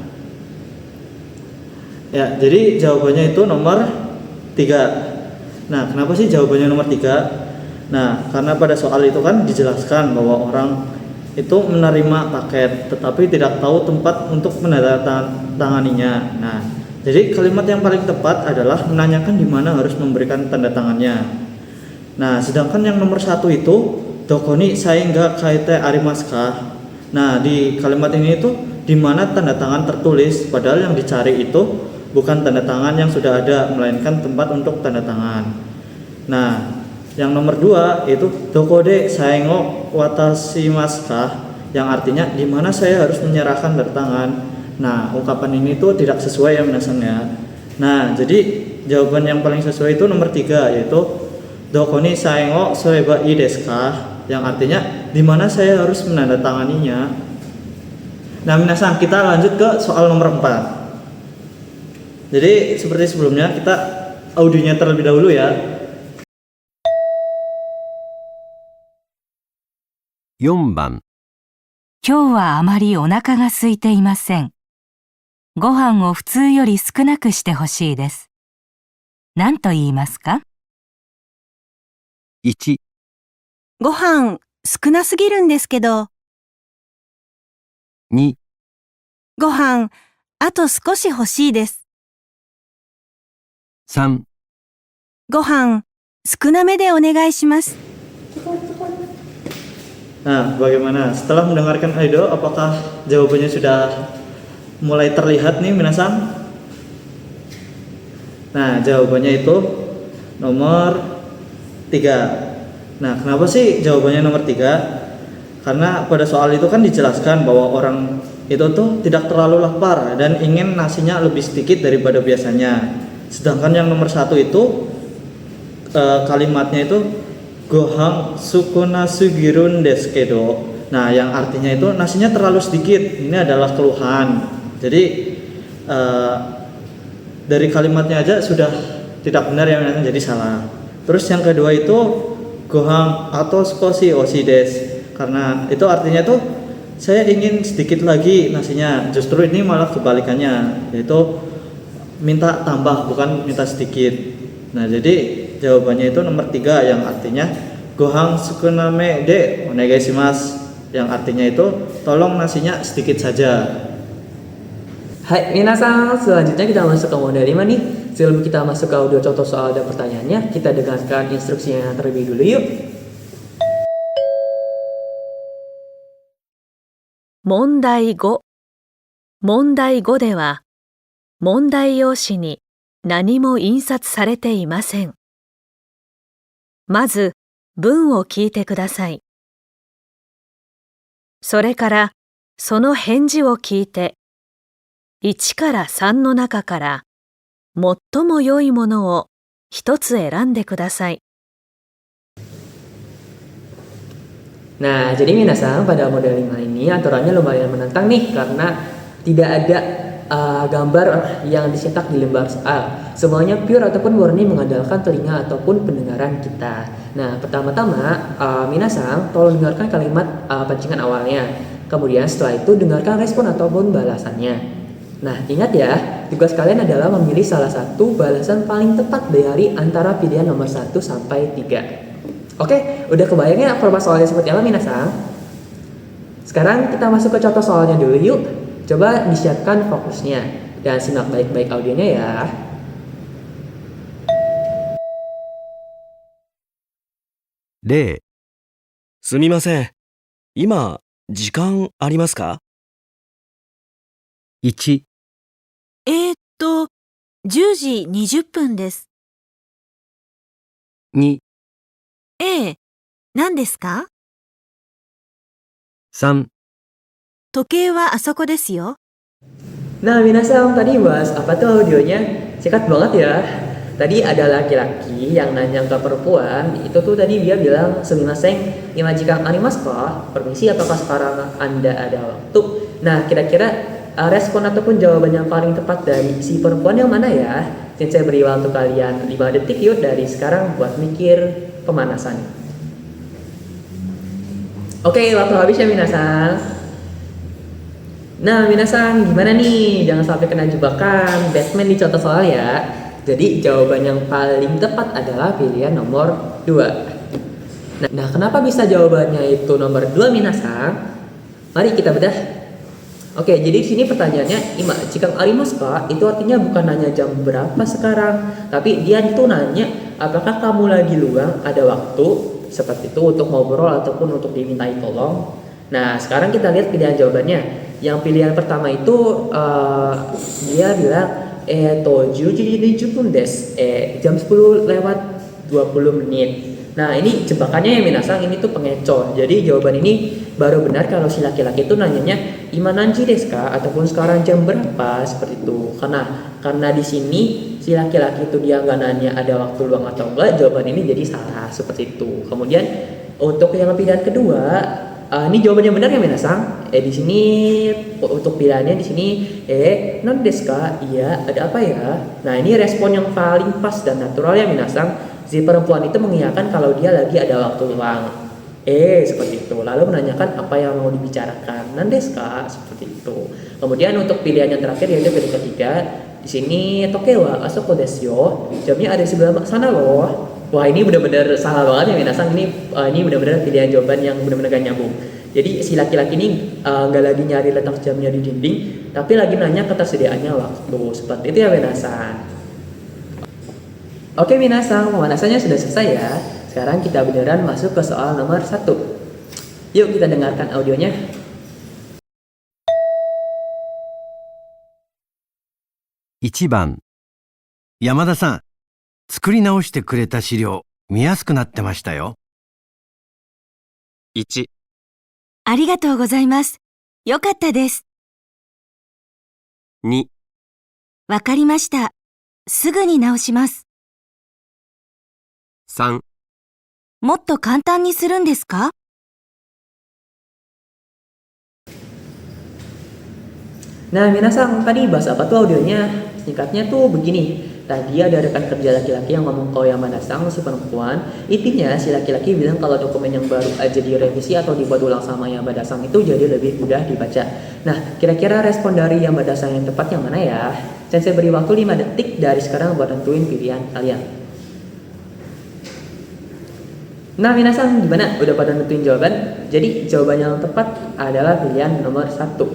Ya, jadi jawabannya itu nomor 3. Nah, kenapa sih jawabannya nomor 3? Nah, karena pada soal itu kan dijelaskan bahwa orang itu menerima paket tetapi tidak tahu tempat untuk menandatanganinya. Nah, jadi kalimat yang paling tepat adalah menanyakan di mana harus memberikan tanda tangannya. Nah, sedangkan yang nomor 1 itu dokoni saingga kaite arimaska. Nah, di kalimat ini itu di mana tanda tangan tertulis, padahal yang dicari itu bukan tanda tangan yang sudah ada, melainkan tempat untuk tanda tangan. Nah, yang nomor 2 itu dokode saengo watashimaska, yang artinya di mana saya harus menyerahkan tanda tangan. Nah, ungkapan ini tuh tidak sesuai ya minasan ya. Nah, jadi jawaban yang paling sesuai itu nomor 3, yaitu dokoni saengo soeba ii desu ka, yang artinya di mana saya harus menandatanganinya. Nah, minasan, kita lanjut ke soal nomor 4. Jadi seperti sebelumnya, kita audionya terlebih dahulu ya. 4番、今日はあまりお腹が空いていません。ご飯を普通より少なくしてほしいです。何と言いますか？ 1、ご飯少なすぎるんですけど。 2、ご飯あと少し欲しいです。 3、ご飯少なめでお願いします。 Nah, bagaimana? Setelah mendengarkan audio, apakah jawabannya sudah mulai terlihat nih minasan? Nah, jawabannya itu nomor 3. Nah, kenapa sih jawabannya nomor 3? Karena pada soal itu kan dijelaskan bahwa orang itu tuh tidak terlalu lapar dan ingin nasinya lebih sedikit daripada biasanya. Sedangkan yang nomor 1 itu kalimatnya itu gohang sukuna sugirun desu kedo. Nah, yang artinya itu nasinya terlalu sedikit. Ini adalah keluhan. Jadi dari kalimatnya aja sudah tidak benar ya, jadi salah. Terus yang kedua itu gohang atau skoshi oshi desu. Karena itu artinya tuh saya ingin sedikit lagi nasinya. Justru ini malah kebalikannya, yaitu minta tambah bukan minta sedikit. Nah, jadi jawabannya itu nomor 3 yang artinya gohang sukuname de onegai shimasu, yang artinya itu tolong nasinya sedikit saja. Hai minasan, selanjutnya kita masuk ke model 5 nih. Sebelum kita masuk ke audio contoh soal dan pertanyaannya, kita dengarkan instruksinya terlebih dulu yuk. 問題5。問題5では、問題用紙に何も印刷されていません。まず、文を聞いてください。それから、その返事を聞いて、1から3の中から、最も良いものを一つ選んでください。 Nah, jadi minasan, pada model 5 ini aturannya lumayan menantang nih karena tidak ada gambar yang dicetak di lembar soal. Semuanya pure ataupun murni mengandalkan telinga ataupun pendengaran kita. Nah, pertama-tama minasan tolong dengarkan kalimat pancingan awalnya. Kemudian setelah itu dengarkan respon ataupun balasannya. Nah, ingat ya, tugas kalian adalah memilih salah satu balasan paling tepat dari antara pilihan nomor 1 sampai 3. Oke, udah kebayang ya format soalnya seperti apa Minasang? Sekarang kita masuk ke contoh soalnya dulu yuk. Coba disiapkan fokusnya dan simak baik-baik audionya ya.例。すみません。今、時間ありますか？ 1、10時20分です。 2、ええ、何ですか？ 3、時計はあそこですよ。 Nah, Minasang tadi bahas apa tuh audionya? Singkat banget ya. Tadi ada laki-laki yang nanya ke perempuan, itu tuh tadi dia bilang, "Sumimasen, imajikan arimasu ka?" Permisi, apakah sekarang Anda ada waktu? Nah, kira-kira respon ataupun jawaban yang paling tepat dari si perempuan yang mana ya? Saya beri waktu kalian 5 detik yuk dari sekarang buat mikir pemanasan. Oke, waktu habis ya Minasang. Nah, Minasang gimana nih? Jangan sampai kena jebakan Batman di contoh soal ya. Jadi jawaban yang paling tepat adalah pilihan nomor 2. Nah, kenapa bisa jawabannya itu nomor 2 Minasang? Mari kita bedah. Oke, jadi di sini pertanyaannya, "Ima, jika arimasu ka?" Itu artinya bukan nanya jam berapa sekarang, tapi dia itu nanya, apakah kamu lagi luang, ada waktu, seperti itu untuk ngobrol ataupun untuk dimintai tolong. Nah, sekarang kita lihat pilihan jawabannya. Yang pilihan pertama itu dia bilang, jam 10 lewat 20 menit. Nah, ini jebakannya ya Minasang, ini tuh pengecoh. Jadi jawaban ini baru benar kalau si laki-laki itu nanyanya "Ima nanji desu ka?" ataupun "sekarang jam berapa?" seperti itu. Karena di sini si laki-laki itu dia nggak nanya ada waktu luang atau enggak, jawaban ini jadi salah seperti itu. Kemudian untuk yang pilihan kedua, ini jawabannya benar ya Minasang. Di sini untuk pilihannya di sini non desu ka? Iya, ada apa ya? Nah, ini respon yang paling pas dan natural ya Minasang. Si perempuan itu mengiyakan kalau dia lagi ada waktu luang. Seperti itu. Lalu menanyakan apa yang mau dibicarakan. Non desu ka? Seperti itu. Kemudian untuk pilihan yang terakhir yaitu pilihan ketiga, di sini toke wa asoko desu yo. Jamnya ada di sebelah sana loh. Wah, ini benar-benar salah banget ya Minasang. Ini benar-benar pilihan jawaban yang benar-benar gak nyambung. Jadi si laki-laki ini nggak lagi nyari letak jamnya di dinding, tapi lagi nanya ketersediaannya waktu. Seperti itu ya Minasang. Oke Minasang, pemanasannya sudah selesai ya. Sekarang kita beneran masuk ke soal nomor 1. Yuk kita dengarkan audionya. 1番。山田さん、作り直してくれた資料、見やすくなってましたよ。1、ありがとうございます。よかったです。 2、わかりました。すぐに直します。 3、もっと簡単にするんですか? Nah, Minasang tadi bahas apa tuh audionya? Singkatnya tuh begini. Tadi ada rekan kerja laki-laki yang ngomong ke Yamanasang si perempuan. Intinya si laki-laki bilang kalau dokumen yang baru aja direvisi atau dibuat ulang sama Yamanasang itu jadi lebih mudah dibaca. Nah, kira-kira respon dari Yamanasang yang tepat yang mana ya? Saya beri waktu 5 detik dari sekarang buat nentuin pilihan kalian. Nah, Minasang gimana? Udah pada nentuin jawaban? Jadi jawaban yang tepat adalah pilihan nomor 1.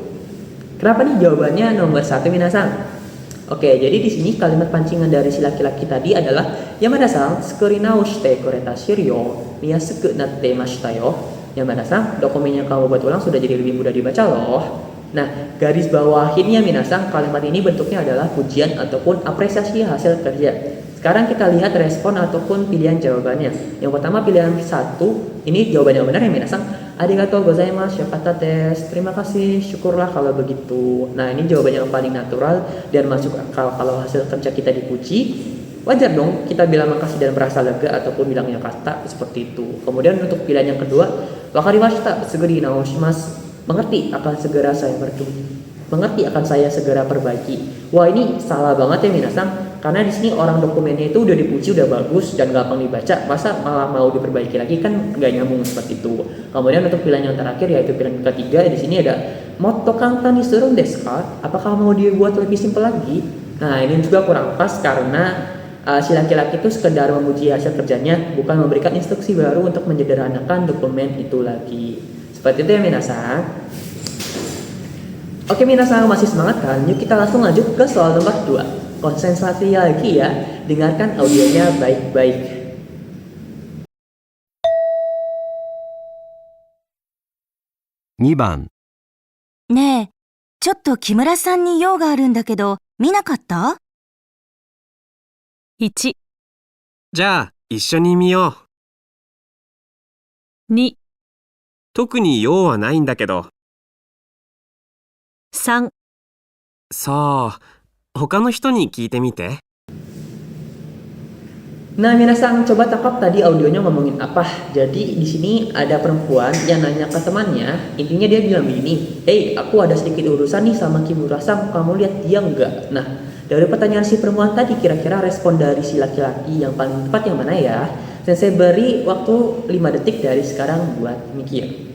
Kenapa nih jawabannya nomor 1 Minasang? Oke, jadi di sini kalimat pancingan dari si laki-laki tadi adalah Yamada-san, tsukuri naoshite kureta shiryo miyasuku natte mashita yo. Yamada-san, dokumen yang kamu buat ulang sudah jadi lebih mudah dibaca loh. Nah, garis bawahinnya Minasang, kalimat ini bentuknya adalah pujian ataupun apresiasi hasil kerja. Sekarang kita lihat respon ataupun pilihan jawabannya. Yang pertama pilihan 1, ini jawaban yang benar ya Minasang. Arigatou gozaimasu, yakata tes. Terima kasih, syukurlah kalau begitu. Nah, ini jawaban yang paling natural dan masuk akal kalau hasil kerja kita dipuji. Wajar dong kita bilang makasih dan merasa lega ataupun bilang yakata seperti itu. Kemudian untuk pilihan yang kedua, wakarimashita, segera naoshimasu. Mengerti akan segera saya perbaiki. Wah, ini salah banget ya Minasang. Karena di sini orang dokumennya itu udah dipuji, udah bagus dan gampang dibaca, masa malah mau diperbaiki lagi, kan nggak nyambung seperti itu. Kemudian untuk pilihan yang terakhir yaitu pilihan ketiga, di sini ada motto kanta ni surun desu ka? Apakah mau dibuat lebih simpel lagi? Nah, ini juga kurang pas karena si laki-laki itu sekedar memuji hasil kerjanya, bukan memberikan instruksi baru untuk menyederhanakan dokumen itu lagi. Seperti itu ya minasang. Oke minasang, masih semangat kan? Yuk kita langsung lanjut ke soal nomor 2. Konsentrasi lagi ya, dengarkan audionya baik-baik. 2番、ねえ、ちょっと木村さんに用があるんだけど、見なかった？ 1、じゃあ、一緒に見よう。 2、特に用はないんだけど。 3、そう、他の人に聞いてみて。 Nah, minasang coba tangkap tadi audionya ngomongin apa. Jadi di sini ada perempuan yang nanya ke temannya, intinya dia bilang begini, "Hey, aku ada sedikit urusan nih sama Kimura-san, kamu lihat dia enggak?" Nah, dari pertanyaan si perempuan tadi, kira-kira respon dari si laki-laki yang paling tepat yang mana ya? Sensei beri waktu 5 detik dari sekarang buat mikir.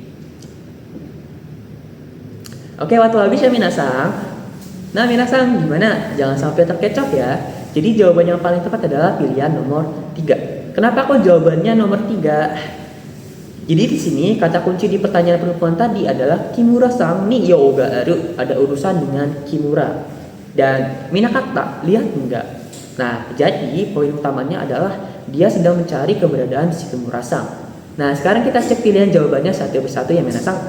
Oke, waktu habis ya minasang. Nah, minasang gimana? Jangan sampai terkecoh ya. Jadi jawaban yang paling tepat adalah pilihan nomor 3. Kenapa kok jawabannya nomor 3? Jadi di sini kata kunci di pertanyaan perempuan tadi adalah Kimura-san ni yoga aru, ada urusan dengan Kimura. Dan Minakata, lihat enggak? Nah, jadi poin utamanya adalah dia sedang mencari keberadaan si Kimura-san. Nah, sekarang kita cek pilihan jawabannya satu persatu ya minasang.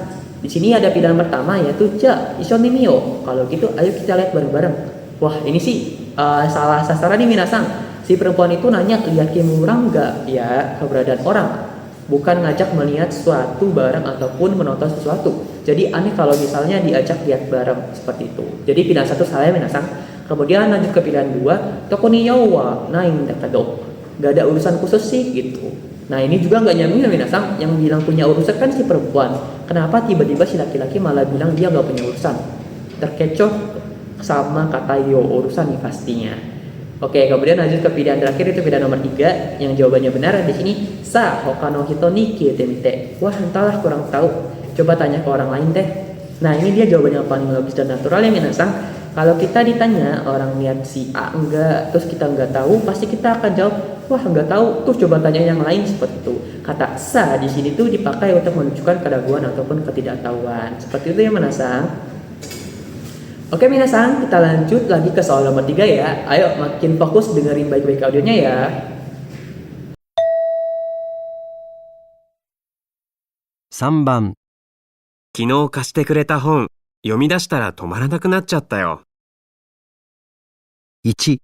Di sini ada pilihan pertama yaitu ja ishoni miyo. Kalau gitu ayo kita lihat bareng-bareng. Wah, ini sih salah sasaran nih minasang. Si perempuan itu nanya lihat Kimura enggak ya keberadaan orang, bukan ngajak melihat suatu barang ataupun menonton sesuatu. Jadi aneh kalau misalnya diajak lihat bareng seperti itu. Jadi pilihan 1 salah ya minasang. Kemudian lanjut ke pilihan 2, toko ni yawa naing dakado. Gak ada urusan khusus sih gitu. Nah, ini juga nggak nyambung ya minasang. Yang bilang punya urusan kan si perempuan. Kenapa tiba-tiba si laki-laki malah bilang dia nggak punya urusan? Terkecoh sama kata yo urusan nih pastinya. Oke, kemudian lanjut ke pilihan terakhir itu pilihan nomor 3 yang jawabannya benar di sini sa hokano hito ni kiete mite. Wah, entahlah kurang tahu. Coba tanya ke orang lain deh. Nah, ini dia jawaban yang paling logis dan natural ya minasang. Kalau kita ditanya orang lihat si A enggak, terus kita enggak tahu, pasti kita akan jawab, wah enggak tahu. Terus coba tanya yang lain seperti itu. Kata sa di sini tuh dipakai untuk menunjukkan keraguan ataupun ketidaktahuan. Seperti itu ya minasang. Oke minasang, kita lanjut lagi ke soal nomor 3 ya. Ayo makin fokus dengerin baik-baik audionya ya. 3番、昨日貸してくれた本、読み出したら止まらなくなっちゃったよ。 1、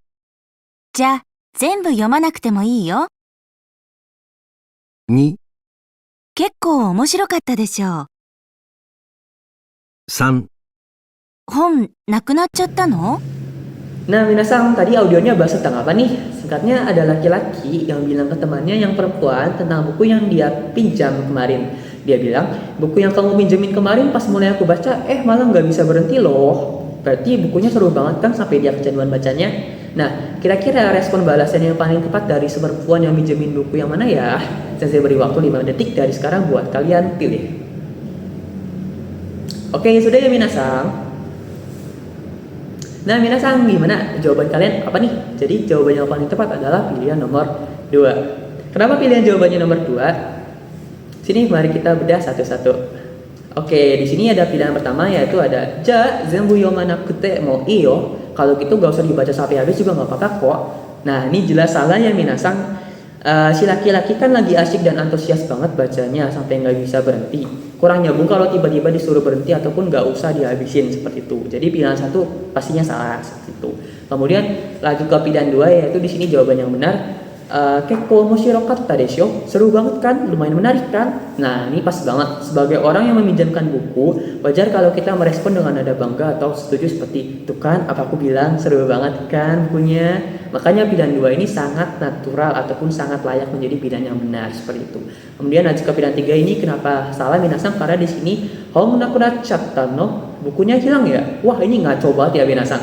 じゃあ、全部読まなくてもいいよ。 2、結構面白かったでしょう。 3、本、なくなっちゃったの？ Nah minasang, tadi audionya bahas tentang apa nih? Singkatnya ada laki-laki yang bilang ke temannya yang perempuan tentang buku yang dia pinjam kemarin. Dia bilang, buku yang kamu pinjemin kemarin pas mulai aku baca, malah nggak bisa berhenti loh. Berarti bukunya seru banget kan sampai dia kecanduan bacanya. Nah, kira-kira respon balasan yang paling tepat dari si perempuan yang minjemin buku yang mana ya? Saya beri waktu 5 detik dari sekarang buat kalian pilih. Oke, sudah ya minasang. Nah minasang, gimana? Jawaban kalian apa nih? Jadi jawaban yang paling tepat adalah pilihan nomor 2. Kenapa pilihan jawabannya nomor 2? Sini mari kita bedah satu-satu. Oke, di sini ada pilihan pertama yaitu ada ja zenbu yomanakute mo iyo. Kalau gitu gak usah dibaca sampai habis juga gak apa-apa kok. Nah, ini jelas salah ya minasang. Si laki-laki kan lagi asyik dan antusias banget bacanya sampai nggak bisa berhenti. Kurang nyambung kalau tiba-tiba disuruh berhenti ataupun nggak usah dihabisin seperti itu. Jadi pilihan 1 pastinya salah seperti itu. Kemudian lanjut ke pilihan 2 yaitu di sini jawaban yang benar. Kekko moshirokata desho. Seru banget kan? Lumayan menarik kan? Nah, ini pas banget. Sebagai orang yang meminjamkan buku, wajar kalau kita merespon dengan nada bangga atau setuju seperti itu kan, apa aku bilang seru banget kan bukunya. Makanya pilihan 2 ini sangat natural ataupun sangat layak menjadi pilihan yang benar seperti itu. Kemudian lanjut ke pilihan 3 ini kenapa salah minasang? Karena di sini hong nakunachatta no, bukunya hilang ya. Wah, ini ngaco banget ya minasang.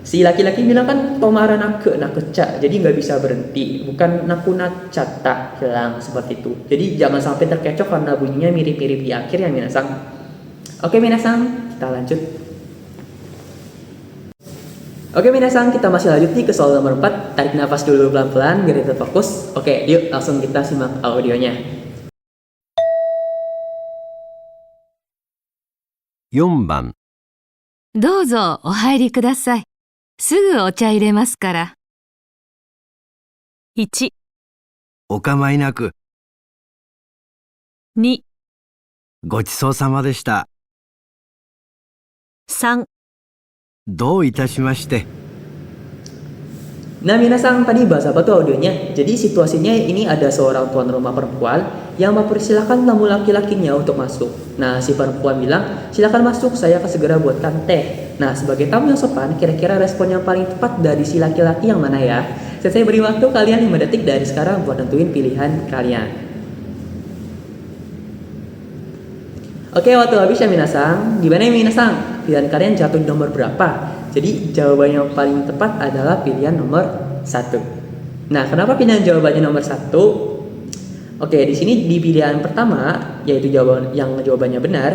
si laki-laki bilang kan tomara nakeca, jadi nggak bisa berhenti, bukan nakuna cata hilang seperti itu. Jadi jangan sampai terkecoh karena bunyinya mirip-mirip di akhir ya minasang. Oke minasang, kita lanjut. Oke minasang, kita masih lanjut nih ke soal nomor 4. Tarik nafas dulu pelan-pelan biar tetap fokus. Oke, yuk langsung kita simak audionya. 4番、どうぞお入りください。すぐお茶入れますから。1、お構いなく。 2、ごちそうさまでした。 3、どういたしまして。 Nah minasang, tadi bahas apa tuh audionya? Jadi situasinya ini ada seorang tuan rumah perempuan yang mempersilahkan tamu laki-lakinya untuk masuk. Nah si perempuan bilang, silakan masuk, saya akan segera buatkan teh. Nah sebagai tamu yang sopan, kira-kira respon yang paling tepat dari si laki-laki yang mana ya? Saya beri waktu kalian 5 detik dari sekarang buat nentuin pilihan kalian. Oke, waktu habis ya minasang. Gimana ya minasang? Pilihan kalian jatuh di nomor berapa? Jadi jawaban yang paling tepat adalah pilihan nomor 1. Nah, kenapa pilihan jawabannya nomor 1? Oke, di sini di pilihan pertama yaitu jawabannya benar.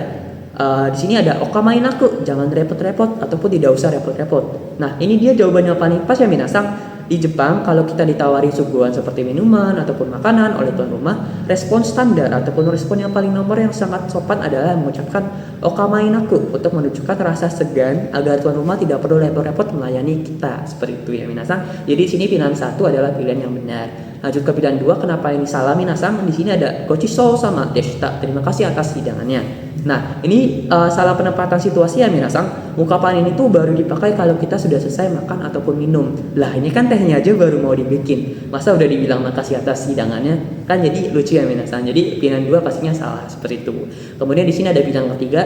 Di sini ada okamain aku, jangan repot-repot ataupun tidak usah repot-repot. Nah, ini dia jawaban yang paling pas ya minasang. Di Jepang, kalau kita ditawari suguhan seperti minuman ataupun makanan oleh tuan rumah, respon standar ataupun respon yang paling nomor yang sangat sopan adalah mengucapkan okamain aku untuk menunjukkan rasa segan agar tuan rumah tidak perlu repot-repot melayani kita. Seperti itu ya minasang. Jadi di sini pilihan 1 adalah pilihan yang benar. Lanjut ke pilihan 2, kenapa ini salah minasang? Di sini ada gochiso sama deshita. Terima kasih atas hidangannya. Nah, ini salah penempatan situasi ya minasang. Ungkapan ini tuh baru dipakai kalau kita sudah selesai makan ataupun minum. Lah, ini kan tehnya aja baru mau dibikin. Masa udah dibilang makasih atas hidangannya? Kan jadi lucu ya minasang. Jadi pilihan 2 pastinya salah seperti itu. Kemudian di sini ada pilihan ketiga,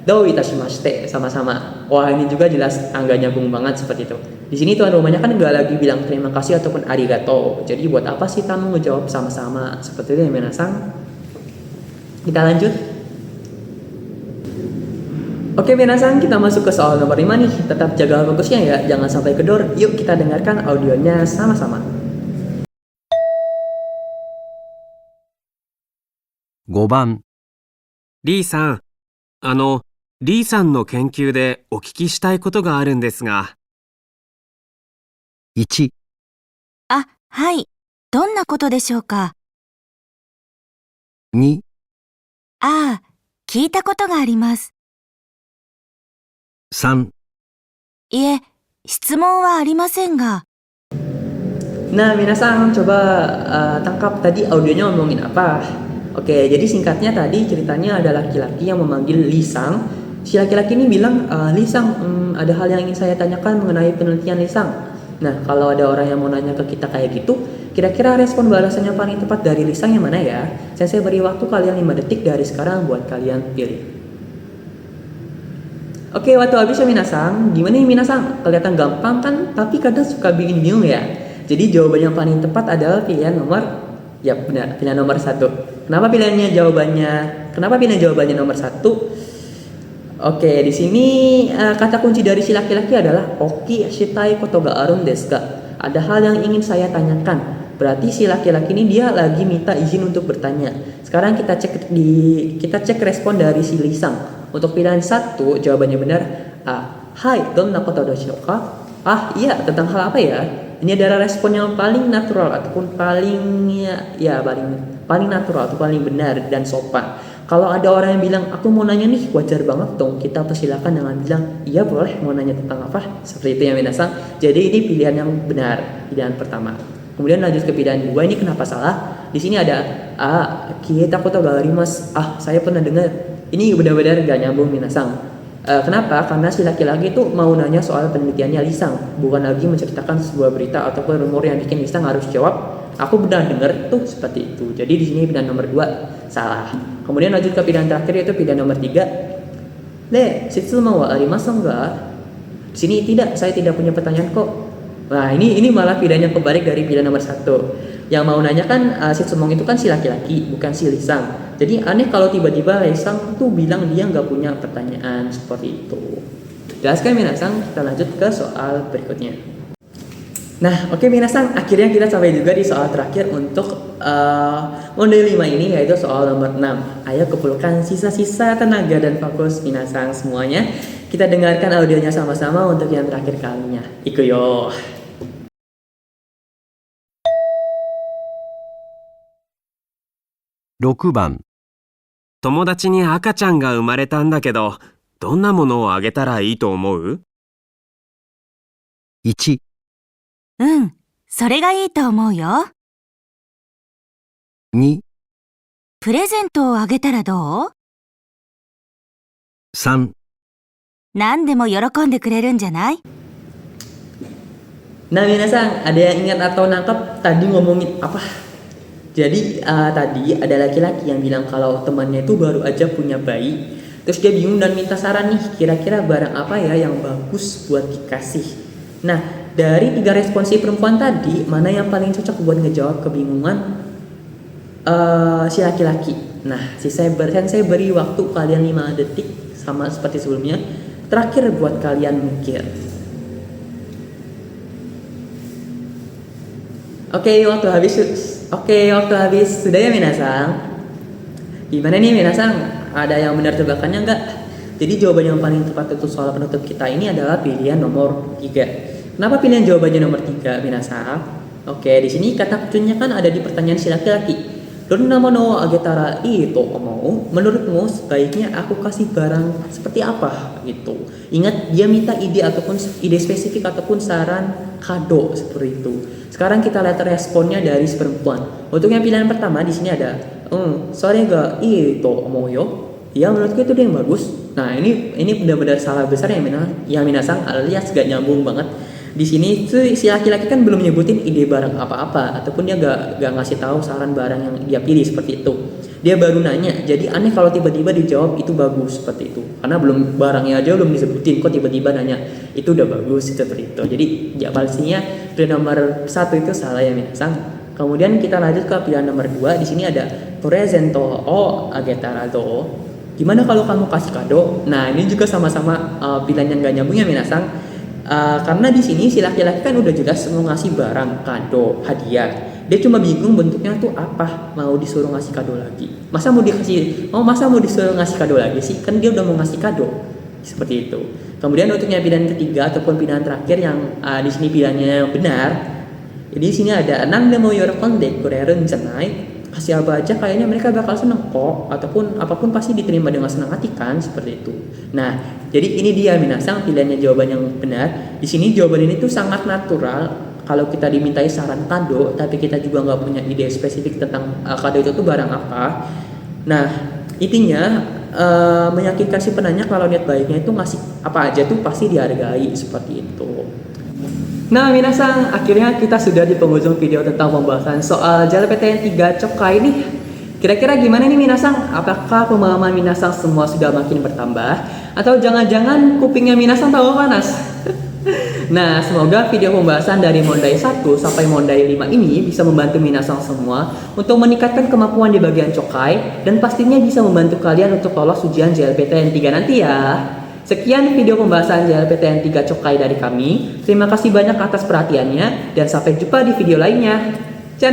do itashimashite, sama-sama. Wah, ini juga jelas nggak nyambung banget seperti itu. Di sini tuan rumahnya kan nggak lagi bilang terima kasih ataupun arigato. Jadi buat apa sih tamu ngejawab sama-sama? Seperti itu ya minasang. Kita lanjut. Oke minasang, kita masuk ke soal nomor 5 nih. Tetap jaga fokusnya ya, jangan sampai kedor. Yuk kita dengarkan audionya sama-sama. 5番、リーさん、リーさんの研究でお聞きしたいことがあるんですが。1、あ、はい。どんなことでしょうか。 2、ああ、聞いたことがあります。 3、いえ、質問はありませんが。 Nah minasang, coba tangkap tadi audionya ngomongin apa. Oke, jadi singkatnya tadi ceritanya ada laki-laki yang memanggil Lisang. Si laki-laki ini bilang, Lisang, ada hal yang ingin saya tanyakan mengenai penelitian Lisang. Nah, kalau ada orang yang mau nanya ke kita kayak gitu, kira-kira respon balasan yang paling tepat dari Lisang yang mana ya? Saya beri waktu kalian 5 detik dari sekarang buat kalian pilih. Oke, waktu habis ya minasang. Gimana nih minasang? Kelihatan gampang kan, tapi kadang suka bikin bingung ya. Jadi jawaban yang paling tepat adalah pilihan nomor, ya benar, pilihan nomor 1. Kenapa pilihan jawabannya nomor 1? Oke, di sini kata kunci dari si laki-laki adalah oki shitai koto ga arun desu ka. Ada hal yang ingin saya tanyakan. Berarti si laki-laki ini dia lagi minta izin untuk bertanya. Sekarang kita cek respon dari si Lisang. Untuk pilihan 1 jawabannya benar. Hai, donna koto desu ka? Iya, tentang hal apa ya? Ini adalah respon yang paling natural ataupun paling natural atau paling benar dan sopan. Kalau ada orang yang bilang aku mau nanya nih, wajar banget dong kita persilakan dengan bilang iya boleh, mau nanya tentang apa, seperti itu ya minasang. Jadi ini pilihan yang benar, pilihan pertama. Kemudian lanjut ke pilihan 2, ini kenapa salah? Di sini ada kita koto ga arimasu. Saya pernah dengar. Ini benar-benar gak nyambung minasang. Kenapa? Karena si laki-laki itu mau nanya soal penelitiannya Lisang, bukan lagi menceritakan sebuah berita ataupun rumor yang bikin Lisang harus jawab aku benar dengar tuh seperti itu. Jadi di sini pilihan nomor 2 salah. Kemudian lanjut ke pilihan terakhir yaitu pilihan nomor 3. Shitsumon wa arimasu ga? Di sini tidak, saya tidak punya pertanyaan kok. Nah, ini malah pilihan yang kebalik dari pilihan nomor 1. Yang mau nanya kan Shitsumon itu kan si laki-laki, bukan si Lisang. Jadi aneh kalau tiba-tiba Lisang tuh bilang dia nggak punya pertanyaan seperti itu. Jelaskan minasang, kita lanjut ke soal berikutnya. Nah, oke minasang, akhirnya kita sampai juga di soal terakhir untuk model 5 ini, yaitu soal nomor 6. Ayo kumpulkan sisa-sisa tenaga dan fokus minasang semuanya. Kita dengarkan audionya sama-sama untuk yang terakhir kalinya. Ikuyo. 6番、友達に赤ちゃんが生まれたんだけど、どんなものをあげたらいいと思う？ 1、うん、それがいいと思うよ。 2、プレゼントをあげたらどう？ 3、何でも喜んでくれるんじゃない？ Nah minasang, ada yang ingat atau nangkep tadi ngomongin apa? Jadi tadi ada laki-laki yang bilang kalau temannya itu baru aja punya bayi. Terus dia bingung dan minta saran nih, kira-kira barang apa ya yang bagus buat dikasih. Nah, dari 3 respon si perempuan tadi, mana yang paling cocok buat ngejawab kebingungan si laki-laki? Nah, saya beri waktu kalian 5 detik sama seperti sebelumnya. Terakhir buat kalian mikir. Oke, waktu habis. Sudah ya minasang? Gimana nih minasang? Ada yang benar tebakannya enggak? Jadi jawaban yang paling tepat untuk soal penutup kita ini adalah pilihan nomor 3. Kenapa pilihan jawabannya nomor 3 minasang? Oke, di sini kata kuncinya kan ada di pertanyaan si laki-laki. Donna mono agetara ito mau, menurutmu sebaiknya aku kasih barang seperti apa gitu. Ingat dia minta ide ataupun ide spesifik ataupun saran kado seperti itu. Sekarang kita lihat responnya dari si perempuan. Untuk yang pilihan pertama di sini ada, sore ga ito mau yo. Ya menurutku itu dia yang bagus. Nah ini benar-benar salah besar yang minasang alias gak nyambung banget. Di sini tuh si laki-laki kan belum nyebutin ide barang apa-apa ataupun dia gak ngasih tahu saran barang yang dia pilih seperti itu. Dia baru nanya, jadi aneh kalau tiba-tiba dijawab itu bagus seperti itu. Karena barangnya aja belum disebutin, kok tiba-tiba nanya itu udah bagus seperti itu. Jadi pastinya pilihan nomor 1 itu salah ya minasang. Kemudian kita lanjut ke pilihan nomor 2. Di sini ada presento o agetara do. Gimana kalau kamu kasih kado? Nah ini juga sama-sama pilihan yang gak nyambung ya minasang. Karena di sini si laki-laki kan udah jelas mau ngasih barang, kado, hadiah. Dia cuma bingung bentuknya tuh apa, mau disuruh ngasih kado lagi. Masa mau disuruh ngasih kado lagi sih? Kan dia udah mau ngasih kado. Seperti itu. Kemudian untuknya pilihan ketiga ataupun pilihan terakhir yang di sini pilihannya yang benar. Jadi di sini ada nang demo yorokon dekoreren janai. Kasih apa aja kayaknya mereka bakal seneng kok, ataupun apapun pasti diterima dengan senang hati kan, seperti itu. Nah, jadi ini dia minasang pilihannya jawaban yang benar. Di sini jawaban ini tuh sangat natural. Kalau kita dimintai saran kado, tapi kita juga nggak punya ide spesifik tentang kado itu tuh barang apa. Nah, intinya meyakinkan si penanya kalau niat baiknya itu ngasih apa aja tuh pasti dihargai seperti itu. Nah minasang, akhirnya kita sudah di penghujung video tentang pembahasan soal JLPTN 3 Chokai nih. Kira-kira gimana nih minasang? Apakah pemahaman minasang semua sudah makin bertambah? Atau jangan-jangan kupingnya minasang tahu panas? Nah, semoga video pembahasan dari Mondai 1 sampai Mondai 5 ini bisa membantu minasang semua untuk meningkatkan kemampuan di bagian Chokai dan pastinya bisa membantu kalian untuk lolos ujian JLPTN 3 nanti ya. Sekian video pembahasan JLPTN 3 Chokai dari kami. Terima kasih banyak atas perhatiannya dan sampai jumpa di video lainnya. Ciao.